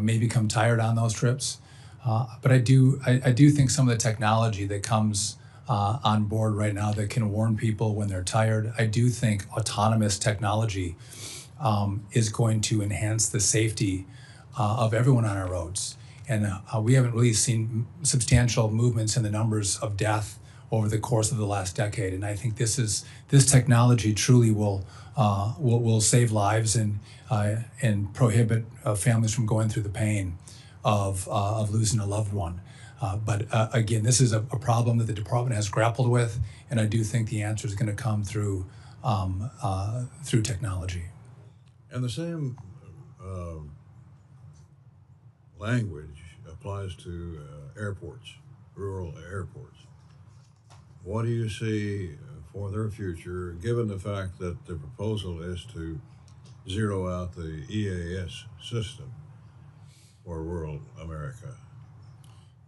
may become tired on those trips. But I do think some of the technology that comes on board right now that can warn people when they're tired, I do think autonomous technology is going to enhance the safety of everyone on our roads. And we haven't really seen substantial movements in the numbers of death over the course of the last decade. And I think this technology truly will save lives and prohibit families from going through the pain of losing a loved one. But again, this is a problem that the department has grappled with, and I do think the answer is going to come through technology. And the same language applies to airports, rural airports. What do you see for their future, given the fact that the proposal is to zero out the EAS system for rural America?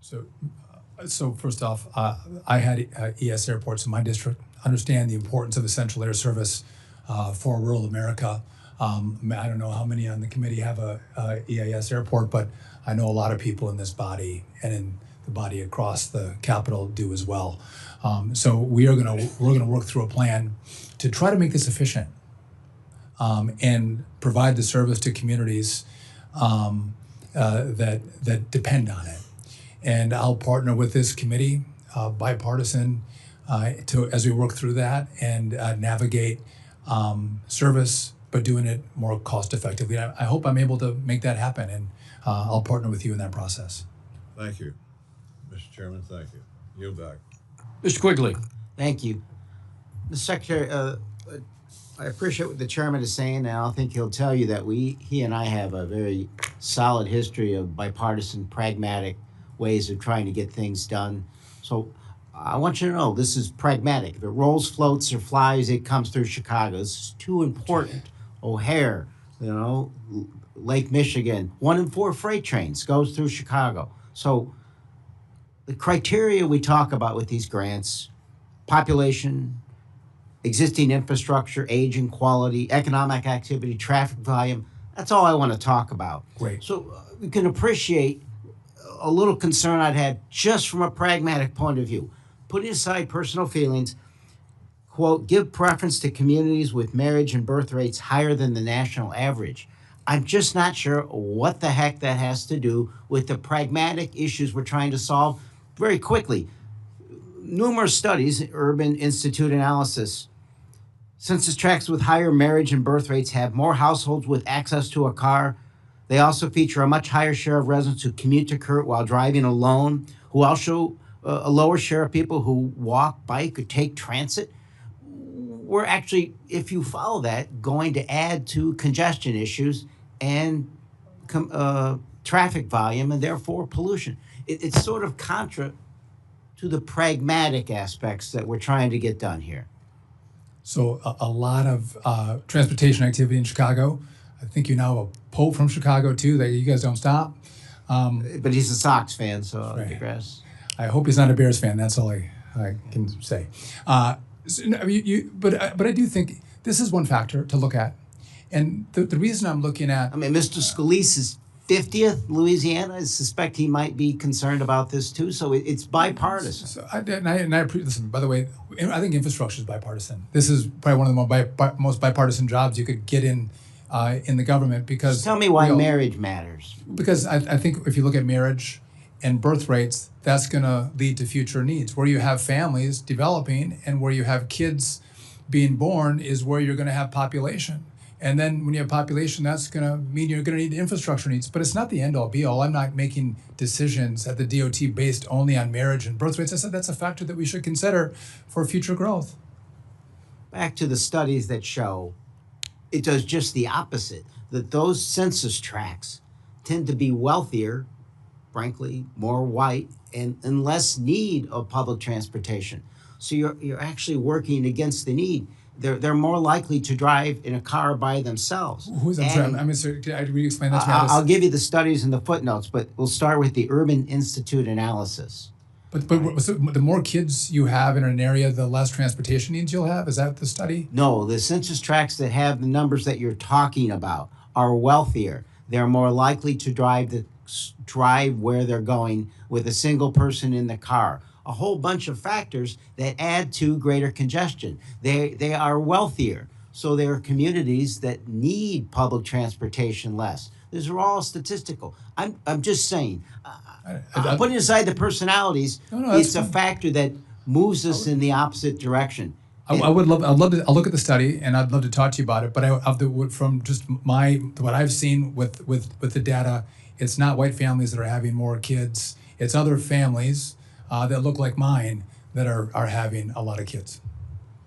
So first off, I had ES airports in my district. Understand the importance of essential air service for rural America. I don't know how many on the committee have a EAS airport, but I know a lot of people in this body and in the body across the Capitol do as well. So we're gonna work through a plan to try to make this efficient and provide the service to communities that depend on it. And I'll partner with this committee, bipartisan, as we work through that and navigate service, but doing it more cost effectively. I hope I'm able to make that happen, and I'll partner with you in that process. Thank you, Mr. Chairman. Thank you. Yield back. Mr. Quigley. Thank you. Mr. Secretary, I appreciate what the chairman is saying, and I think he'll tell you that he and I have a very solid history of bipartisan, pragmatic ways of trying to get things done. So I want you to know this is pragmatic. If it rolls, floats, or flies, it comes through Chicago. This is too important. O'Hare, Lake Michigan, 1 in 4 freight trains goes through Chicago. So the criteria we talk about with these grants, population, existing infrastructure, age and quality, economic activity, traffic volume, that's all I want to talk about. Great. So we can appreciate a little concern I'd had just from a pragmatic point of view. Putting aside personal feelings, quote, give preference to communities with marriage and birth rates higher than the national average. I'm just not sure what the heck that has to do with the pragmatic issues we're trying to solve very quickly. Numerous studies, Urban Institute analysis, census tracts with higher marriage and birth rates have more households with access to a car. They also feature a much higher share of residents who commute to Kurt while driving alone, who also a lower share of people who walk, bike, or take transit. We're actually, if you follow that, going to add to congestion issues and traffic volume and therefore pollution. It's sort of contra to the pragmatic aspects that we're trying to get done here. So a lot of transportation activity in Chicago. I think you now have a Pope from Chicago too, that you guys don't stop. But he's a Sox fan, so I Right. digress. I hope he's not a Bears fan. That's all I can say. So, no, but I do think this is one factor to look at. And the reason I'm looking at... I mean, Mr. Scalise's 50th Louisiana, I suspect he might be concerned about this too, so it's bipartisan. So listen, by the way, I think infrastructure is bipartisan. This is probably one of the most bipartisan jobs you could get in the government because... Just tell me why marriage matters. Because I think if you look at marriage and birth rates, that's going to lead to future needs. Where you have families developing and where you have kids being born is where you're going to have population. And then when you have population, that's going to mean you're going to need infrastructure needs. But it's not the end all be all. I'm not making decisions at the DOT based only on marriage and birth rates. I said that's a factor that we should consider for future growth. Back to the studies that show it does just the opposite, that those census tracts tend to be wealthier, frankly, more white, and less need of public transportation. So you're actually working against the need. They're more likely to drive in a car by themselves. Who's I'm sorry, I'm sorry, can I re-explain that to me? I'll give you the studies and the footnotes, but we'll start with the Urban Institute analysis. But so the more kids you have in an area, the less transportation needs you'll have? Is that the study? No, the census tracts that have the numbers that you're talking about are wealthier. They're more likely to drive where they're going with a single person in the car. A whole bunch of factors that add to greater congestion. They are wealthier, so there are communities that need public transportation less. These are all statistical. I'm just saying. Putting aside the personalities, it's a factor that moves us in the opposite direction. I'd love to. I'll look at the study and I'd love to talk to you about it. But from just what I've seen with the data, it's not white families that are having more kids. It's other families that look like mine that are having a lot of kids.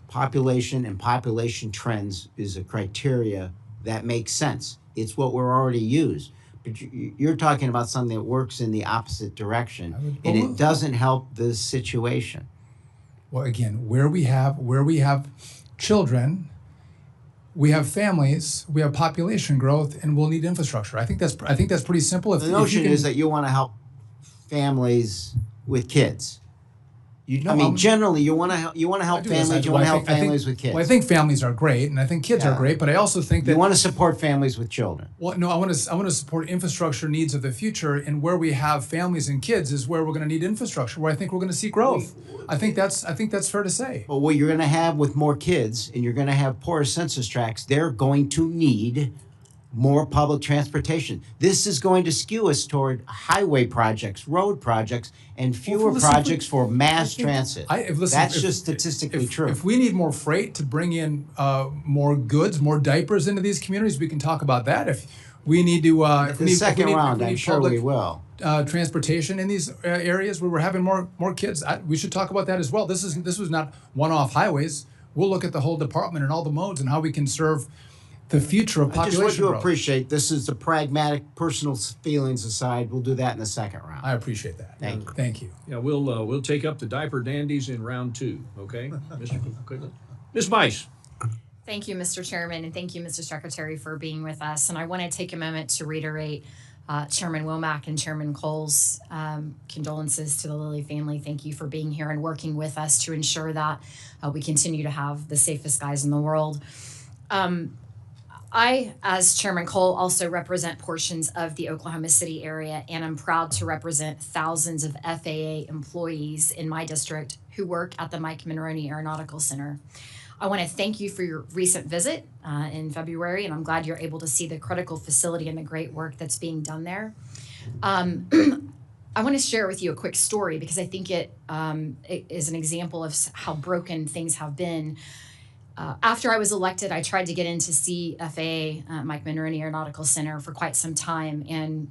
Population and population trends is a criteria that makes sense. It's what we're already used. But you're talking about something that works in the opposite direction, and it doesn't help the situation. Well, again, where we have children, we have families, we have population growth, and we'll need infrastructure. I think that's pretty simple. The notion is that you want to help families with kids. Generally, you want to help families. You want to help families with kids. Well, I think families are great, and I think kids are great. But I also think that you want to support families with children. Well, no, I want to support infrastructure needs of the future, and where we have families and kids is where we're going to need infrastructure. Where I think we're going to see growth. I think that's fair to say. But what you're going to have with more kids, and you're going to have poorer census tracts, they're going to need more public transportation. This is going to skew us toward highway projects, road projects, and fewer projects for mass transit. That's just statistically true. If we need more freight to bring in more goods, more diapers into these communities, we can talk about that. If we need to, I'm sure we will. Transportation in these areas where we're having more kids, we should talk about that as well. This was not one-off highways. we'll look at the whole department and all the modes and how we can serve the future of I just population want you to growth. appreciate this is the pragmatic personal feelings aside. We'll do that in the second round. I appreciate that. Thank you. Thank you. Yeah, we'll take up the diaper dandies in round 2, okay? Mr. Quigley? Ms. Bice? Thank you, Mr. Chairman, and thank you, Mr. Secretary, for being with us. And I want to take a moment to reiterate Chairman Womack and Chairman Cole's condolences to the Lilly family. Thank you for being here and working with us to ensure that we continue to have the safest skies in the world. I, as Chairman Cole, also represent portions of the Oklahoma City area, and I'm proud to represent thousands of FAA employees in my district who work at the Mike Monroney Aeronautical Center. I want to thank you for your recent visit in February, and I'm glad you're able to see the critical facility and the great work that's being done there. I want to share with you a quick story because I think it is an example of how broken things have been. After I was elected, I tried to get in to see FAA, Mike Monroney Aeronautical Center, for quite some time, and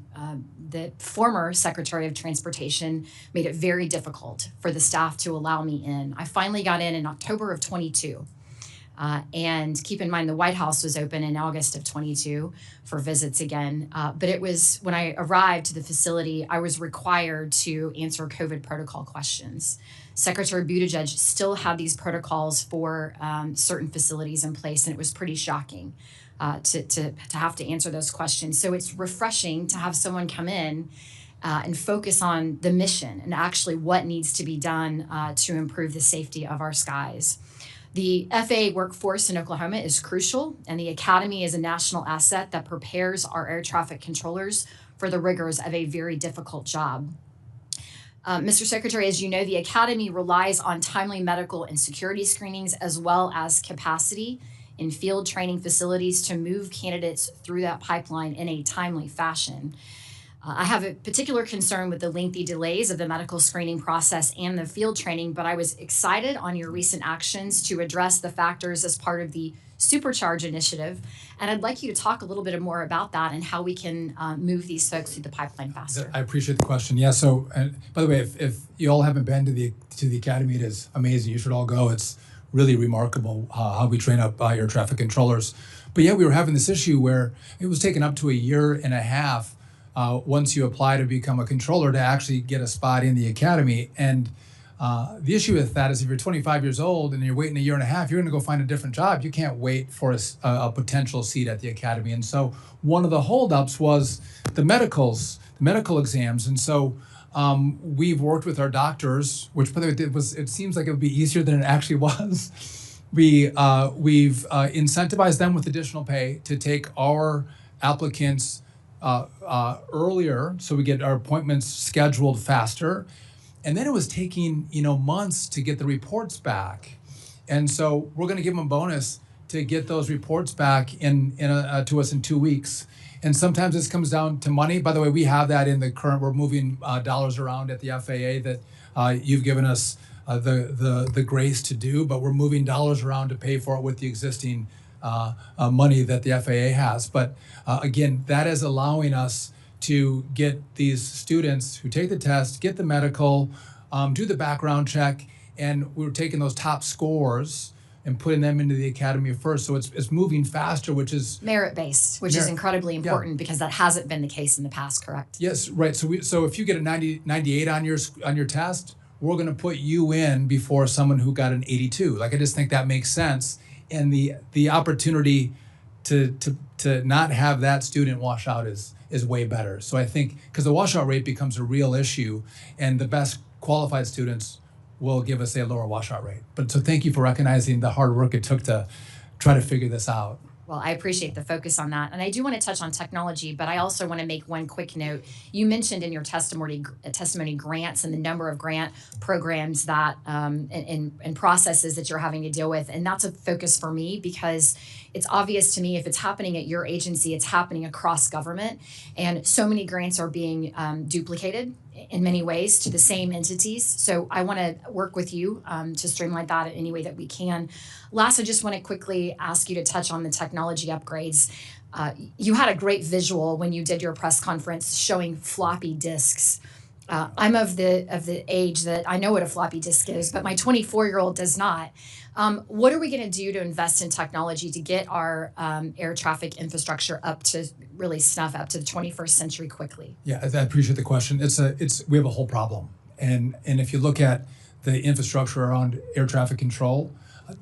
the former Secretary of Transportation made it very difficult for the staff to allow me in. I finally got in October of 22. And keep in mind, the White House was open in August of 22 for visits again. But it was when I arrived to the facility, I was required to answer COVID protocol questions. Secretary Buttigieg still had these protocols for certain facilities in place, and it was pretty shocking to have to answer those questions. So it's refreshing to have someone come in and focus on the mission and actually what needs to be done to improve the safety of our skies. The FAA workforce in Oklahoma is crucial, and the Academy is a national asset that prepares our air traffic controllers for the rigors of a very difficult job. Mr. Secretary, as you know, the Academy relies on timely medical and security screenings as well as capacity in field training facilities to move candidates through that pipeline in a timely fashion. I have a particular concern with the lengthy delays of the medical screening process and the field training, but I was excited on your recent actions to address the factors as part of the Supercharge initiative. And I'd like you to talk a little bit more about that and how we can move these folks through the pipeline faster. I appreciate the question. Yeah. So, and by the way, if you all haven't been to the Academy, it is amazing. You should all go. It's really remarkable how we train up air traffic controllers. But yeah, we were having this issue where it was taking up to a year and a half once you apply to become a controller to actually get a spot in the Academy. And the issue with that is if you're 25 years old and you're waiting a year and a half, you're going to go find a different job. You can't wait for a potential seat at the Academy. And so one of the holdups was the medical exams. And so we've worked with our doctors, which by the way, it seems like it would be easier than it actually was. We've incentivized them with additional pay to take our applicants earlier, so we get our appointments scheduled faster. And then it was taking, months to get the reports back. And so we're going to give them a bonus to get those reports back to us in 2 weeks. And sometimes this comes down to money. By the way, we have that in the current, we're moving dollars around at the FAA that you've given us the grace to do, but we're moving dollars around to pay for it with the existing money that the FAA has. But again, that is allowing us to get these students who take the test, get the medical, do the background check, and we're taking those top scores and putting them into the Academy first. So it's moving faster, which is merit-based, which is incredibly important because that hasn't been the case in the past, correct? Yes, right. So if you get a 98 on your test, we're going to put you in before someone who got an 82. Like, I just think that makes sense. And the opportunity to not have that student wash out is way better. So I think because the washout rate becomes a real issue, and the best qualified students will give us a lower washout rate. But so thank you for recognizing the hard work it took to try to figure this out. Well, I appreciate the focus on that. And I do want to touch on technology, but I also want to make one quick note. You mentioned in your testimony grants and the number of grant programs that and processes that you're having to deal with. And that's a focus for me because it's obvious to me if it's happening at your agency, it's happening across government. And so many grants are being duplicated in many ways to the same entities. So I want to work with you to streamline that in any way that we can. Last, I just want to quickly ask you to touch on the technology upgrades. You had a great visual when you did your press conference showing floppy disks I'm of the age that I know what a floppy disk is, but my 24-year-old does not. What are we going to do to invest in technology to get our air traffic infrastructure up to really snuff up to the 21st century quickly? Yeah, I appreciate the question. We have a whole problem, and if you look at the infrastructure around air traffic control,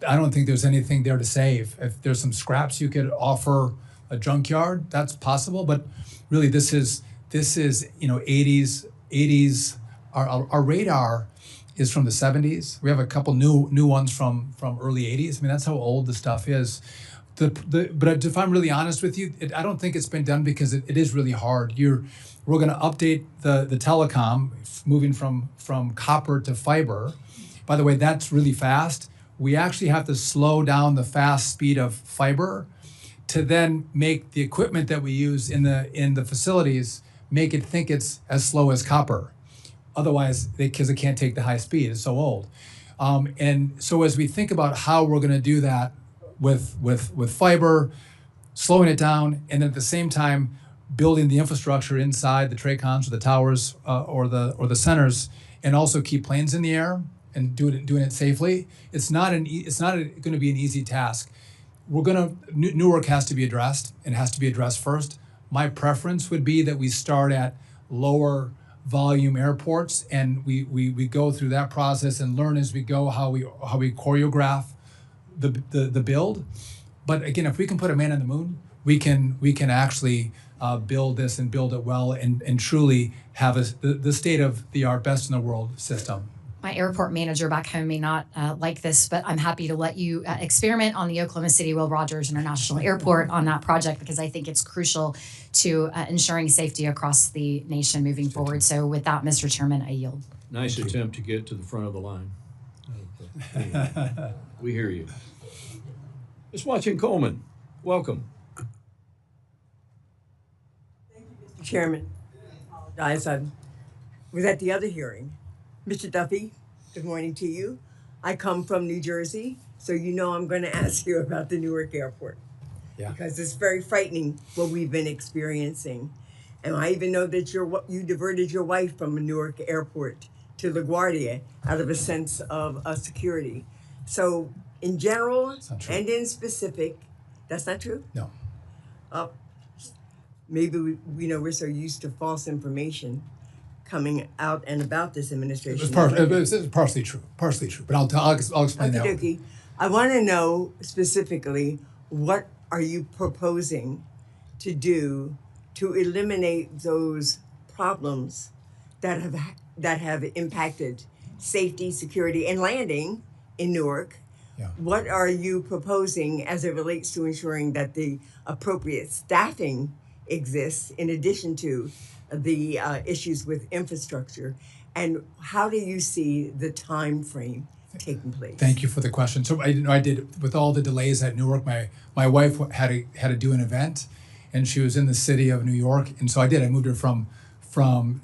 I don't think there's anything there to save. If there's some scraps you could offer a junkyard, that's possible. But really, this is 80s. Our radar is from the 70s. We have a couple new ones from early 80s. I mean, that's how old the stuff is. But if I'm really honest with you, I don't think it's been done because it is really hard. We're going to update the telecom, moving from copper to fiber. By the way, that's really fast. We actually have to slow down the fast speed of fiber to then make the equipment that we use in the facilities make it think it's as slow as copper. Otherwise, because it can't take the high speed, it's so old. And so as we think about how we're going to do that with fiber, slowing it down, and at the same time building the infrastructure inside the TRACONs or the towers or the centers, and also keep planes in the air and doing it safely. It's not going to be an easy task. Newark has to be addressed, and it has to be addressed first. My preference would be that we start at lower volume airports, and we go through that process and learn as we go how we choreograph the build. But again, if we can put a man on the moon, we can actually build this and build it well and truly have the state of the art, best in the world system. My airport manager back home may not like this, but I'm happy to let you experiment on the Oklahoma City Will Rogers International Airport on that project, because I think it's crucial to ensuring safety across the nation moving forward. So with that, Mr. Chairman, I yield. Nice attempt to get to the front of the line. We hear you. Ms. Watson Coleman, welcome. Mr. Chairman, I apologize. I was at the other hearing. Mr. Duffy, good morning to you. I come from New Jersey, so you know I'm going to ask you about the Newark Airport. Yeah. Because it's very frightening what we've been experiencing. And I even know that you diverted your wife from Newark Airport to LaGuardia out of a sense of security. So in general and in specific, that's not true? No. Maybe we're so used to false information coming out and about this administration. It's partially true, but I'll explain that. Okay. I want to know specifically, what are you proposing to do to eliminate those problems that have impacted safety, security, and landing in Newark? Yeah. What are you proposing as it relates to ensuring that the appropriate staffing exists in addition to the issues with infrastructure, and how do you see the time frame taking place? Thank you for the question. So I did, with all the delays at Newark, my wife had to do an event, and she was in the city of New York, and so I moved her from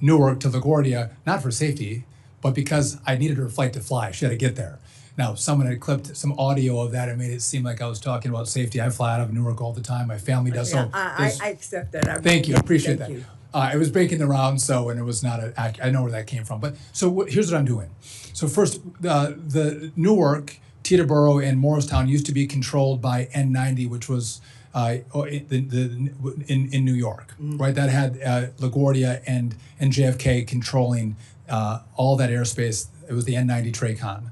Newark to LaGuardia, not for safety, but because I needed her flight to fly. She had to get there. Now, someone had clipped some audio of that and made it seem like I was talking about safety. I fly out of Newark all the time. My family does. Yeah, so I accept that. Thank you. I appreciate that. You. It was breaking the rounds, and it was not I know where that came from. But so here's what I'm doing. So first, the Newark, Teterboro, and Morristown used to be controlled by N90, which was in New York, right? That had LaGuardia and JFK controlling all that airspace. It was the N90 TRACON.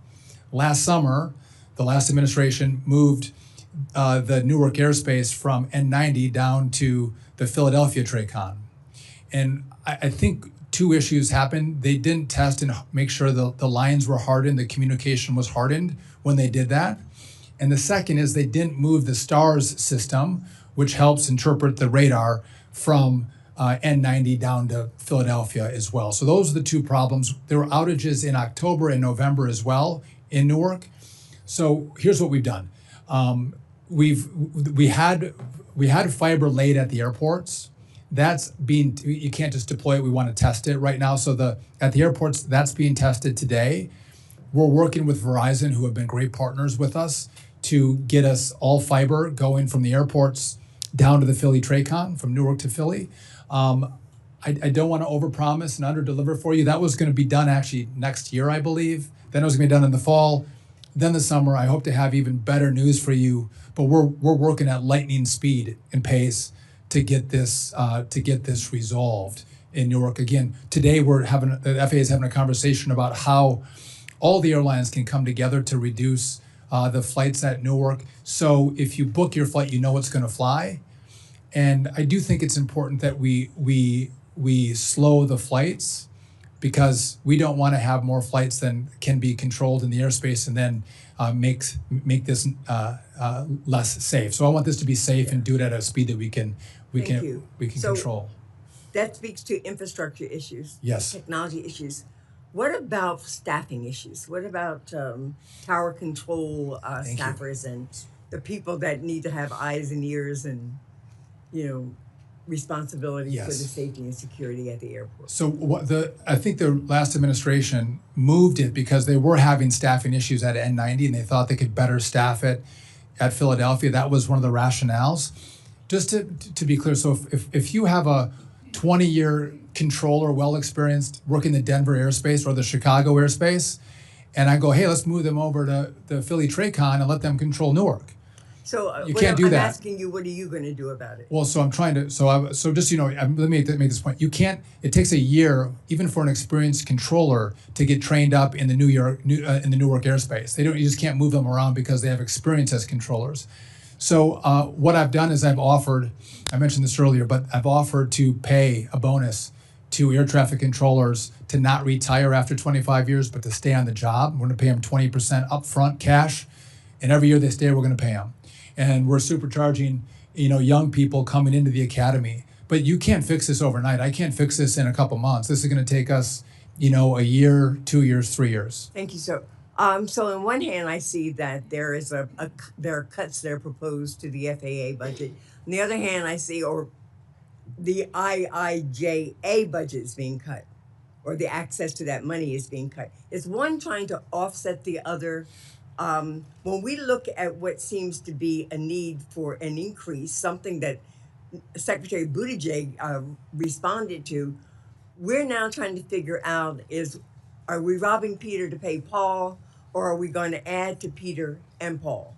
Last summer, the last administration moved the Newark airspace from N90 down to the Philadelphia TRACON. And I think two issues happened. They didn't test and make sure the lines were hardened, the communication was hardened when they did that. And the second is they didn't move the STARS system, which helps interpret the radar, from N90 down to Philadelphia as well. So those are the two problems. There were outages in October and November as well in Newark. So here's what we've done. We had fiber laid at the airports. You can't just deploy it. We want to test it right now. So at the airports, that's being tested today. We're working with Verizon, who have been great partners with us, to get us all fiber going from the airports down to the Philly TRACON, from Newark to Philly. I I don't want to overpromise and underdeliver for you. That was going to be done actually next year, I believe. Then it was going to be done in the fall, then the summer. I hope to have even better news for you. But we're working at lightning speed and pace to get this resolved in Newark. Again, today the FAA is having a conversation about how all the airlines can come together to reduce the flights at Newark. So if you book your flight, you know it's going to fly. And I do think it's important that we slow the flights, because we don't want to have more flights than can be controlled in the airspace, and then make this less safe. So I want this to be safe and do it at a speed that we can So- control. That speaks to infrastructure issues. Yes. Technology issues. What about staffing issues? What about tower control Thank you. staffers and the people that need to have eyes and ears and, responsibility for the Yes. safety and security at the airport? So I think the last administration moved it because they were having staffing issues at N90, and they thought they could better staff it at Philadelphia. That was one of the rationales. Just to be clear, so if you have a 20-year controller, well experienced, working the Denver airspace or the Chicago airspace, and I go, hey, let's move them over to the Philly TRACON and let them control Newark. So You can't do I'm that. asking you, what are you going to do about it? Well, so I'm trying to. So just let me make this point. You can't. It takes a year, even for an experienced controller, to get trained up in the Newark airspace. You just can't move them around because they have experience as controllers. So what I've done is I've offered. I mentioned this earlier, but I've offered to pay a bonus to air traffic controllers to not retire after 25 years, but to stay on the job. We're going to pay them 20% upfront cash, and every year they stay, we're going to pay them. And we're supercharging, young people coming into the academy. But you can't fix this overnight. I can't fix this in a couple months. This is going to take us, a year, 2 years, 3 years. Thank you. So on one hand, I see that there is there are cuts that are proposed to the FAA budget. On the other hand, I see the IIJA budget is being cut, or the access to that money is being cut. Is one trying to offset the other? When we look at what seems to be a need for an increase, something that Secretary Buttigieg responded to, we're now trying to figure out are we robbing Peter to pay Paul, or are we going to add to Peter and Paul?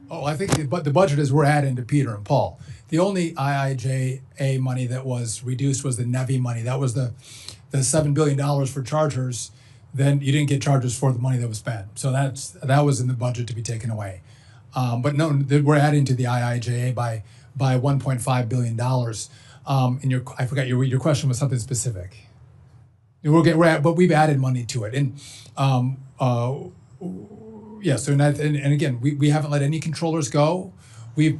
Oh, I think the budget is we're adding to Peter and Paul. The only IIJA money that was reduced was the NEVI money. That was the $7 billion for chargers. Then you didn't get charges for the money that was spent. So that was in the budget to be taken away. But no, we're adding to the IIJA by $1.5 billion. And I forgot your question was something specific. But we've added money to it. And yes, and again, we haven't let any controllers go. We've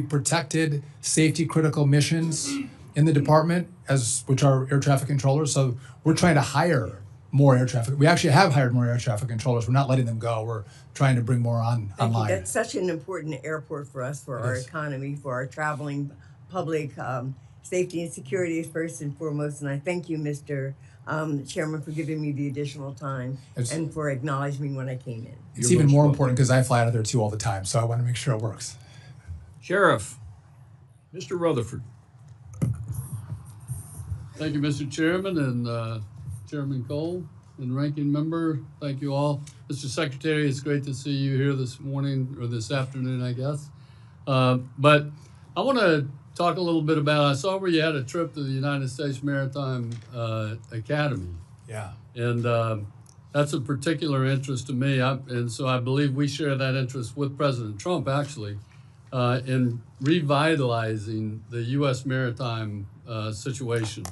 protected safety critical missions in the department, which are air traffic controllers. So we're trying to hire more air traffic. We actually have hired more air traffic controllers. We're not letting them go. We're trying to bring more online. That's such an important airport for us, for our economy, for our traveling public. Safety and security is first and foremost. And I thank you, Mr. Chairman, for giving me the additional time and for acknowledging me when I came in. It's even more important because I fly out of there too all the time. So I want to make sure it works. Sheriff, Mr. Rutherford. Thank you, Mr. Chairman, and Chairman Cole and Ranking Member. Thank you all. Mr. Secretary, it's great to see you here this morning, or this afternoon, I guess. But I want to talk a little bit about, I saw where you had a trip to the United States Maritime Academy. Yeah. And that's a particular interest to me. And so I believe we share that interest with President Trump, actually, in revitalizing the U.S. maritime situation.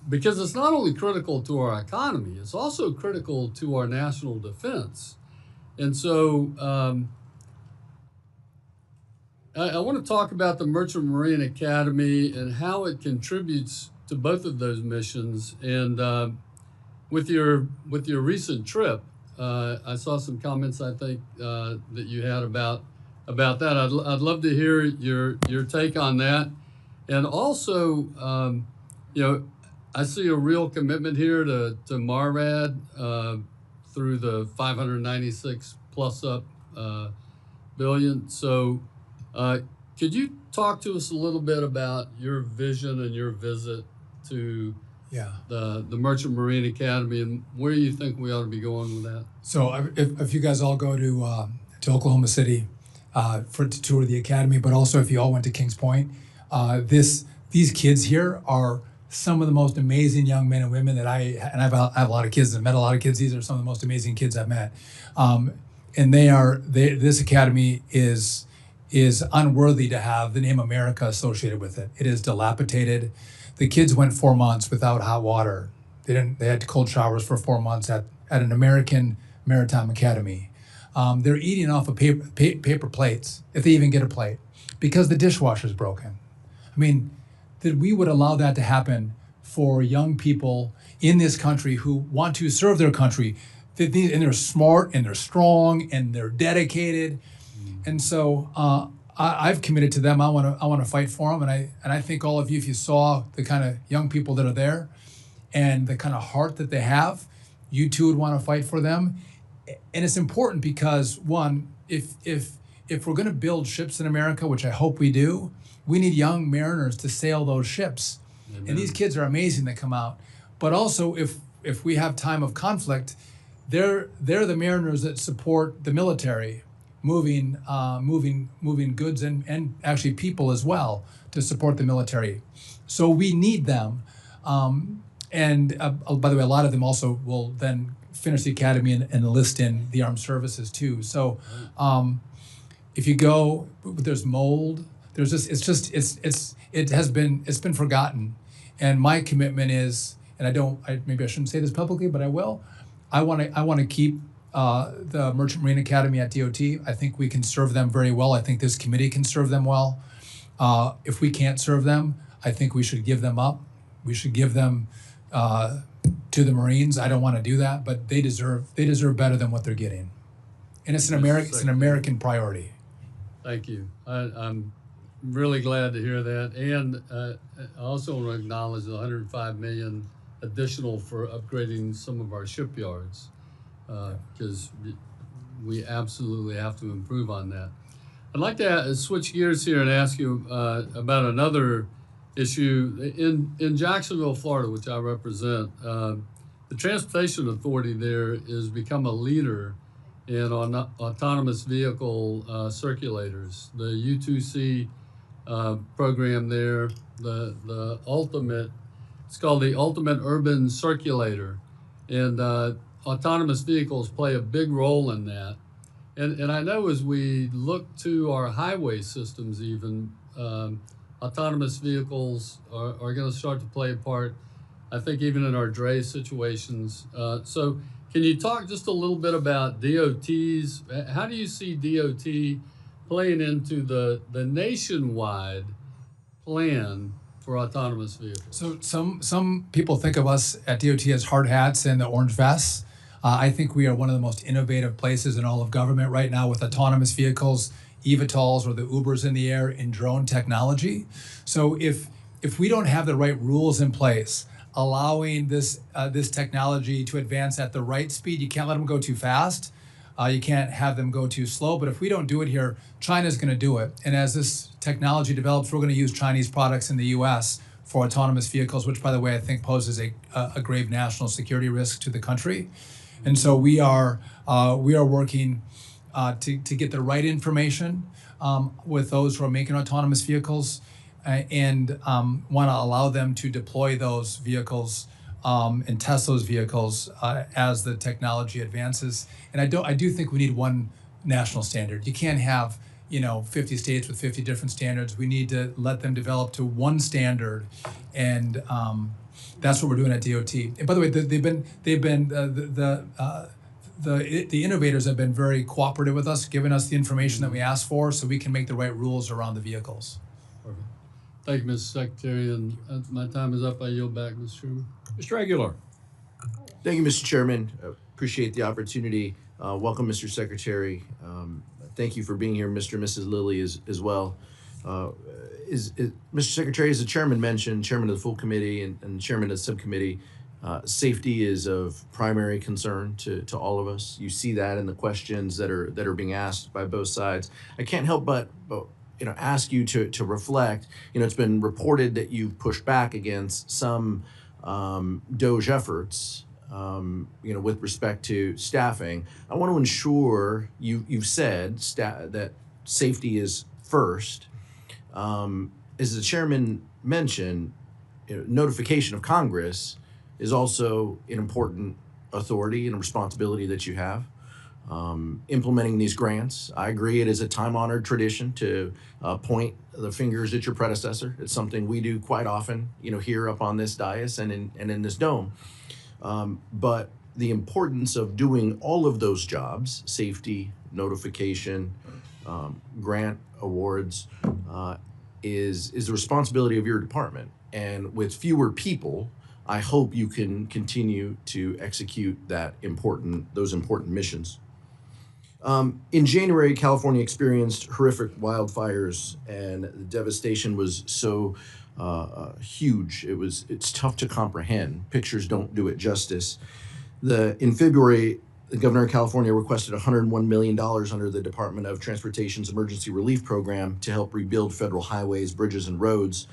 Because it's not only critical to our economy, it's also critical to our national defense. And so I want to talk about the Merchant Marine Academy and how it contributes to both of those missions. And with your recent trip, I saw some comments, I think, that you had about that. I'd love to hear your take on that. And also, I see a real commitment here to MARAD through the 596 plus up billion. So Could you talk to us a little bit about your vision and your visit to the Merchant Marine Academy and where you think we ought to be going with that? So if you guys all go to Oklahoma City to tour the academy, but also if you all went to Kings Point, these kids here are some of the most amazing young men and women that I have a lot of kids and met a lot of kids. These are some of the most amazing kids I've met, and this academy is unworthy to have the name America associated with it. It is dilapidated. The kids went 4 months without hot water. They had cold showers for 4 months at an American Maritime Academy. They're eating off of paper plates, if they even get a plate, because the dishwasher's broken. I mean, that we would allow that to happen for young people in this country who want to serve their country. And they're smart and they're strong and they're dedicated. And so I've committed to them. I want to fight for them. And I think all of you, if you saw the kind of young people that are there and the kind of heart that they have, you too would want to fight for them. And it's important because, one, if we're going to build ships in America, which I hope we do, we need young mariners to sail those ships. Amen. And these kids are amazing that come out. But also, if we have time of conflict, they're the mariners that support the military, moving goods and actually people as well to support the military. So we need them. And by the way, a lot of them also will then finish the academy and enlist in the armed services too. So if you go, there's mold. There's just it's been forgotten, and my commitment is, and maybe I shouldn't say this publicly, but I will. I want to keep the Merchant Marine Academy at DOT. I think we can serve them very well. I think this committee can serve them well. If we can't serve them, I think we should give them up. We should give them to the Marines. I don't want to do that, but they deserve better than what they're getting, and it's an American priority. Thank you. I'm really glad to hear that, and I also want to acknowledge the $105 million additional for upgrading some of our shipyards, because we absolutely have to improve on that. I'd like to switch gears here and ask you about another issue in Jacksonville, Florida, which I represent. The Transportation Authority there has become a leader in autonomous vehicle circulators. The U2C program there, the ultimate, it's called the Ultimate Urban Circulator, and autonomous vehicles play a big role in that. And I know as we look to our highway systems even, autonomous vehicles are going to start to play a part, I think even in our dray situations. So can you talk just a little bit about DOTs? How do you see DOT playing into the nationwide plan for autonomous vehicles? So some people think of us at DOT as hard hats and the orange vests. I think we are one of the most innovative places in all of government right now with autonomous vehicles, eVTOLs or the Ubers in the air, and drone technology. So if we don't have the right rules in place, allowing this technology to advance at the right speed, you can't let them go too fast. You can't have them go too slow. But if we don't do it here, China's going to do it. And as this technology develops, we're going to use Chinese products in the U.S. for autonomous vehicles, which, by the way, I think poses a grave national security risk to the country. And so we are working to get the right information with those who are making autonomous vehicles, and want to allow them to deploy those vehicles and test those vehicles as the technology advances. And I do think we need one national standard. You can't have 50 states with 50 different standards. We need to let them develop to one standard, and that's what we're doing at DOT. And by the way, the innovators have been very cooperative with us, giving us the information that we asked for, so we can make the right rules around the vehicles. Perfect. Thank you, Mr. Secretary. And my time is up. I yield back, Mr. Chairman. Mr. Aguilar. Thank you, Mr. Chairman. Appreciate the opportunity. Welcome, Mr. Secretary. Thank you for being here, Mr. and Mrs. Lilly as well. Mr. Secretary, as the chairman mentioned, chairman of the full committee and chairman of the subcommittee, safety is of primary concern to all of us. You see that in the questions that are being asked by both sides. I can't help but ask you to reflect. It's been reported that you've pushed back against some DOJ efforts, with respect to staffing. I want to ensure you've said that safety is first. As the chairman mentioned, notification of Congress is also an important authority and responsibility that you have. Implementing these grants, I agree it is a time-honored tradition to point the fingers at your predecessor. It's something we do quite often, here up on this dais and in this dome. But the importance of doing all of those jobs, safety, notification, grant awards, is the responsibility of your department. And with fewer people, I hope you can continue to execute those important missions. In January, California experienced horrific wildfires, and the devastation was so huge. It's tough to comprehend. Pictures don't do it justice. In February, the governor of California requested $101 million under the Department of Transportation's Emergency Relief Program to help rebuild federal highways, bridges, and roads.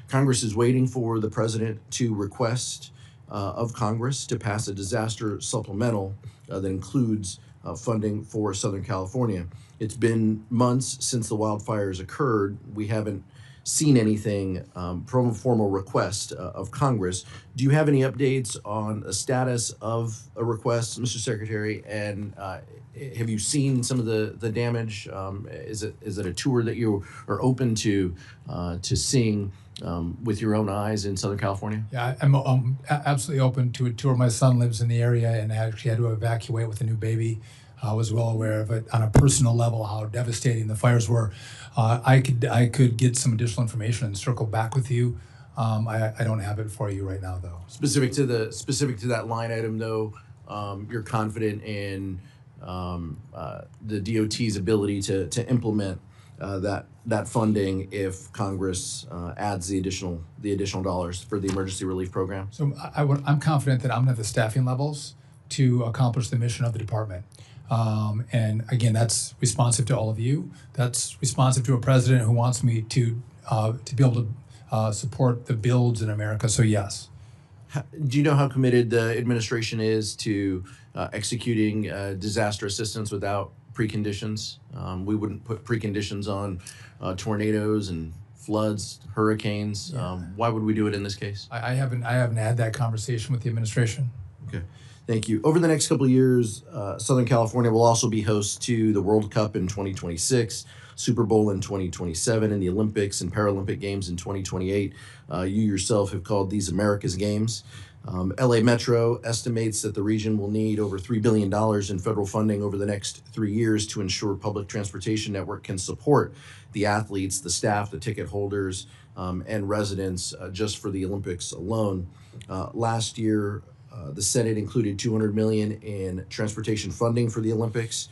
Congress is waiting for the president to request of Congress to pass a disaster supplemental that includes funding for Southern California. It's been months since the wildfires occurred. We haven't seen anything from a formal request of Congress. Do you have any updates on the status of a request, Mr. Secretary? And have you seen some of the damage? Is it a tour that you are open to seeing with your own eyes in Southern California? Yeah, I'm absolutely open to a tour. My son lives in the area and actually had to evacuate with a new baby. I was well aware of it on a personal level, how devastating the fires were. I could get some additional information and circle back with you. I don't have it for you right now, though. Specific to that line item, though, you're confident in the DOT's ability to implement that funding if Congress adds the additional dollars for the emergency relief program. So I'm confident that I'm going to have the staffing levels to accomplish the mission of the department. And again, that's responsive to all of you. That's responsive to a president who wants me to be able to support the builds in America. So yes. Do you know how committed the administration is to executing disaster assistance without preconditions? We wouldn't put preconditions on tornadoes and floods, hurricanes. Yeah. Why would we do it in this case? I haven't had that conversation with the administration. Okay. Thank you. Over the next couple of years, Southern California will also be host to the World Cup in 2026, Super Bowl in 2027, and the Olympics and Paralympic Games in 2028. You yourself have called these America's Games. LA Metro estimates that the region will need over $3 billion in federal funding over the next 3 years to ensure public transportation network can support the athletes, the staff, the ticket holders, and residents just for the Olympics alone. Last year, the Senate included $200 million in transportation funding for the Olympics.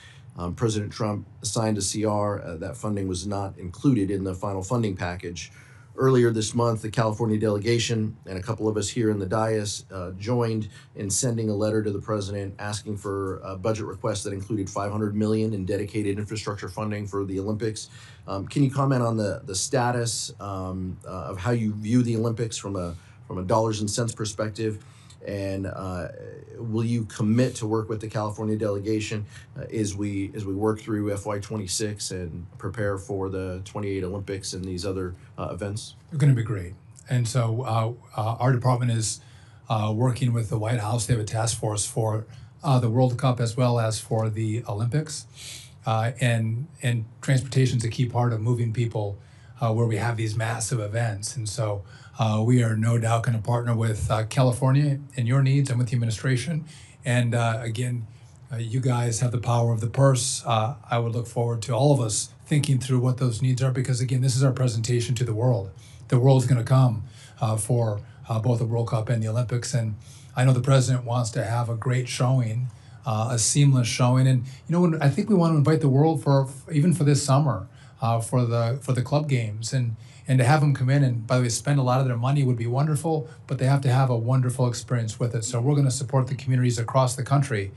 President Trump signed a CR. That funding was not included in the final funding package. Earlier this month, the California delegation and a couple of us here in the dais joined in sending a letter to the president asking for a budget request that included $500 million in dedicated infrastructure funding for the Olympics. Can you comment on the status of how you view the Olympics from a dollars and cents perspective? And will you commit to work with the California delegation as we work through FY26 and prepare for the 28 Olympics and these other events? They're going to be great. And so our department is working with the White House. They have a task force for the World Cup as well as for the Olympics. And transportation is a key part of moving people where we have these massive events. And so we are no doubt going to partner with California in your needs and with the administration. And again, you guys have the power of the purse. I would look forward to all of us thinking through what those needs are, because again, this is our presentation to the world. The world's going to come for both the World Cup and the Olympics. And I know the president wants to have a great showing, a seamless showing. And I think we want to invite the world for even for this summer, for the club games, and to have them come in and, by the way, spend a lot of their money would be wonderful, but they have to have a wonderful experience with it. So we're going to support the communities across the country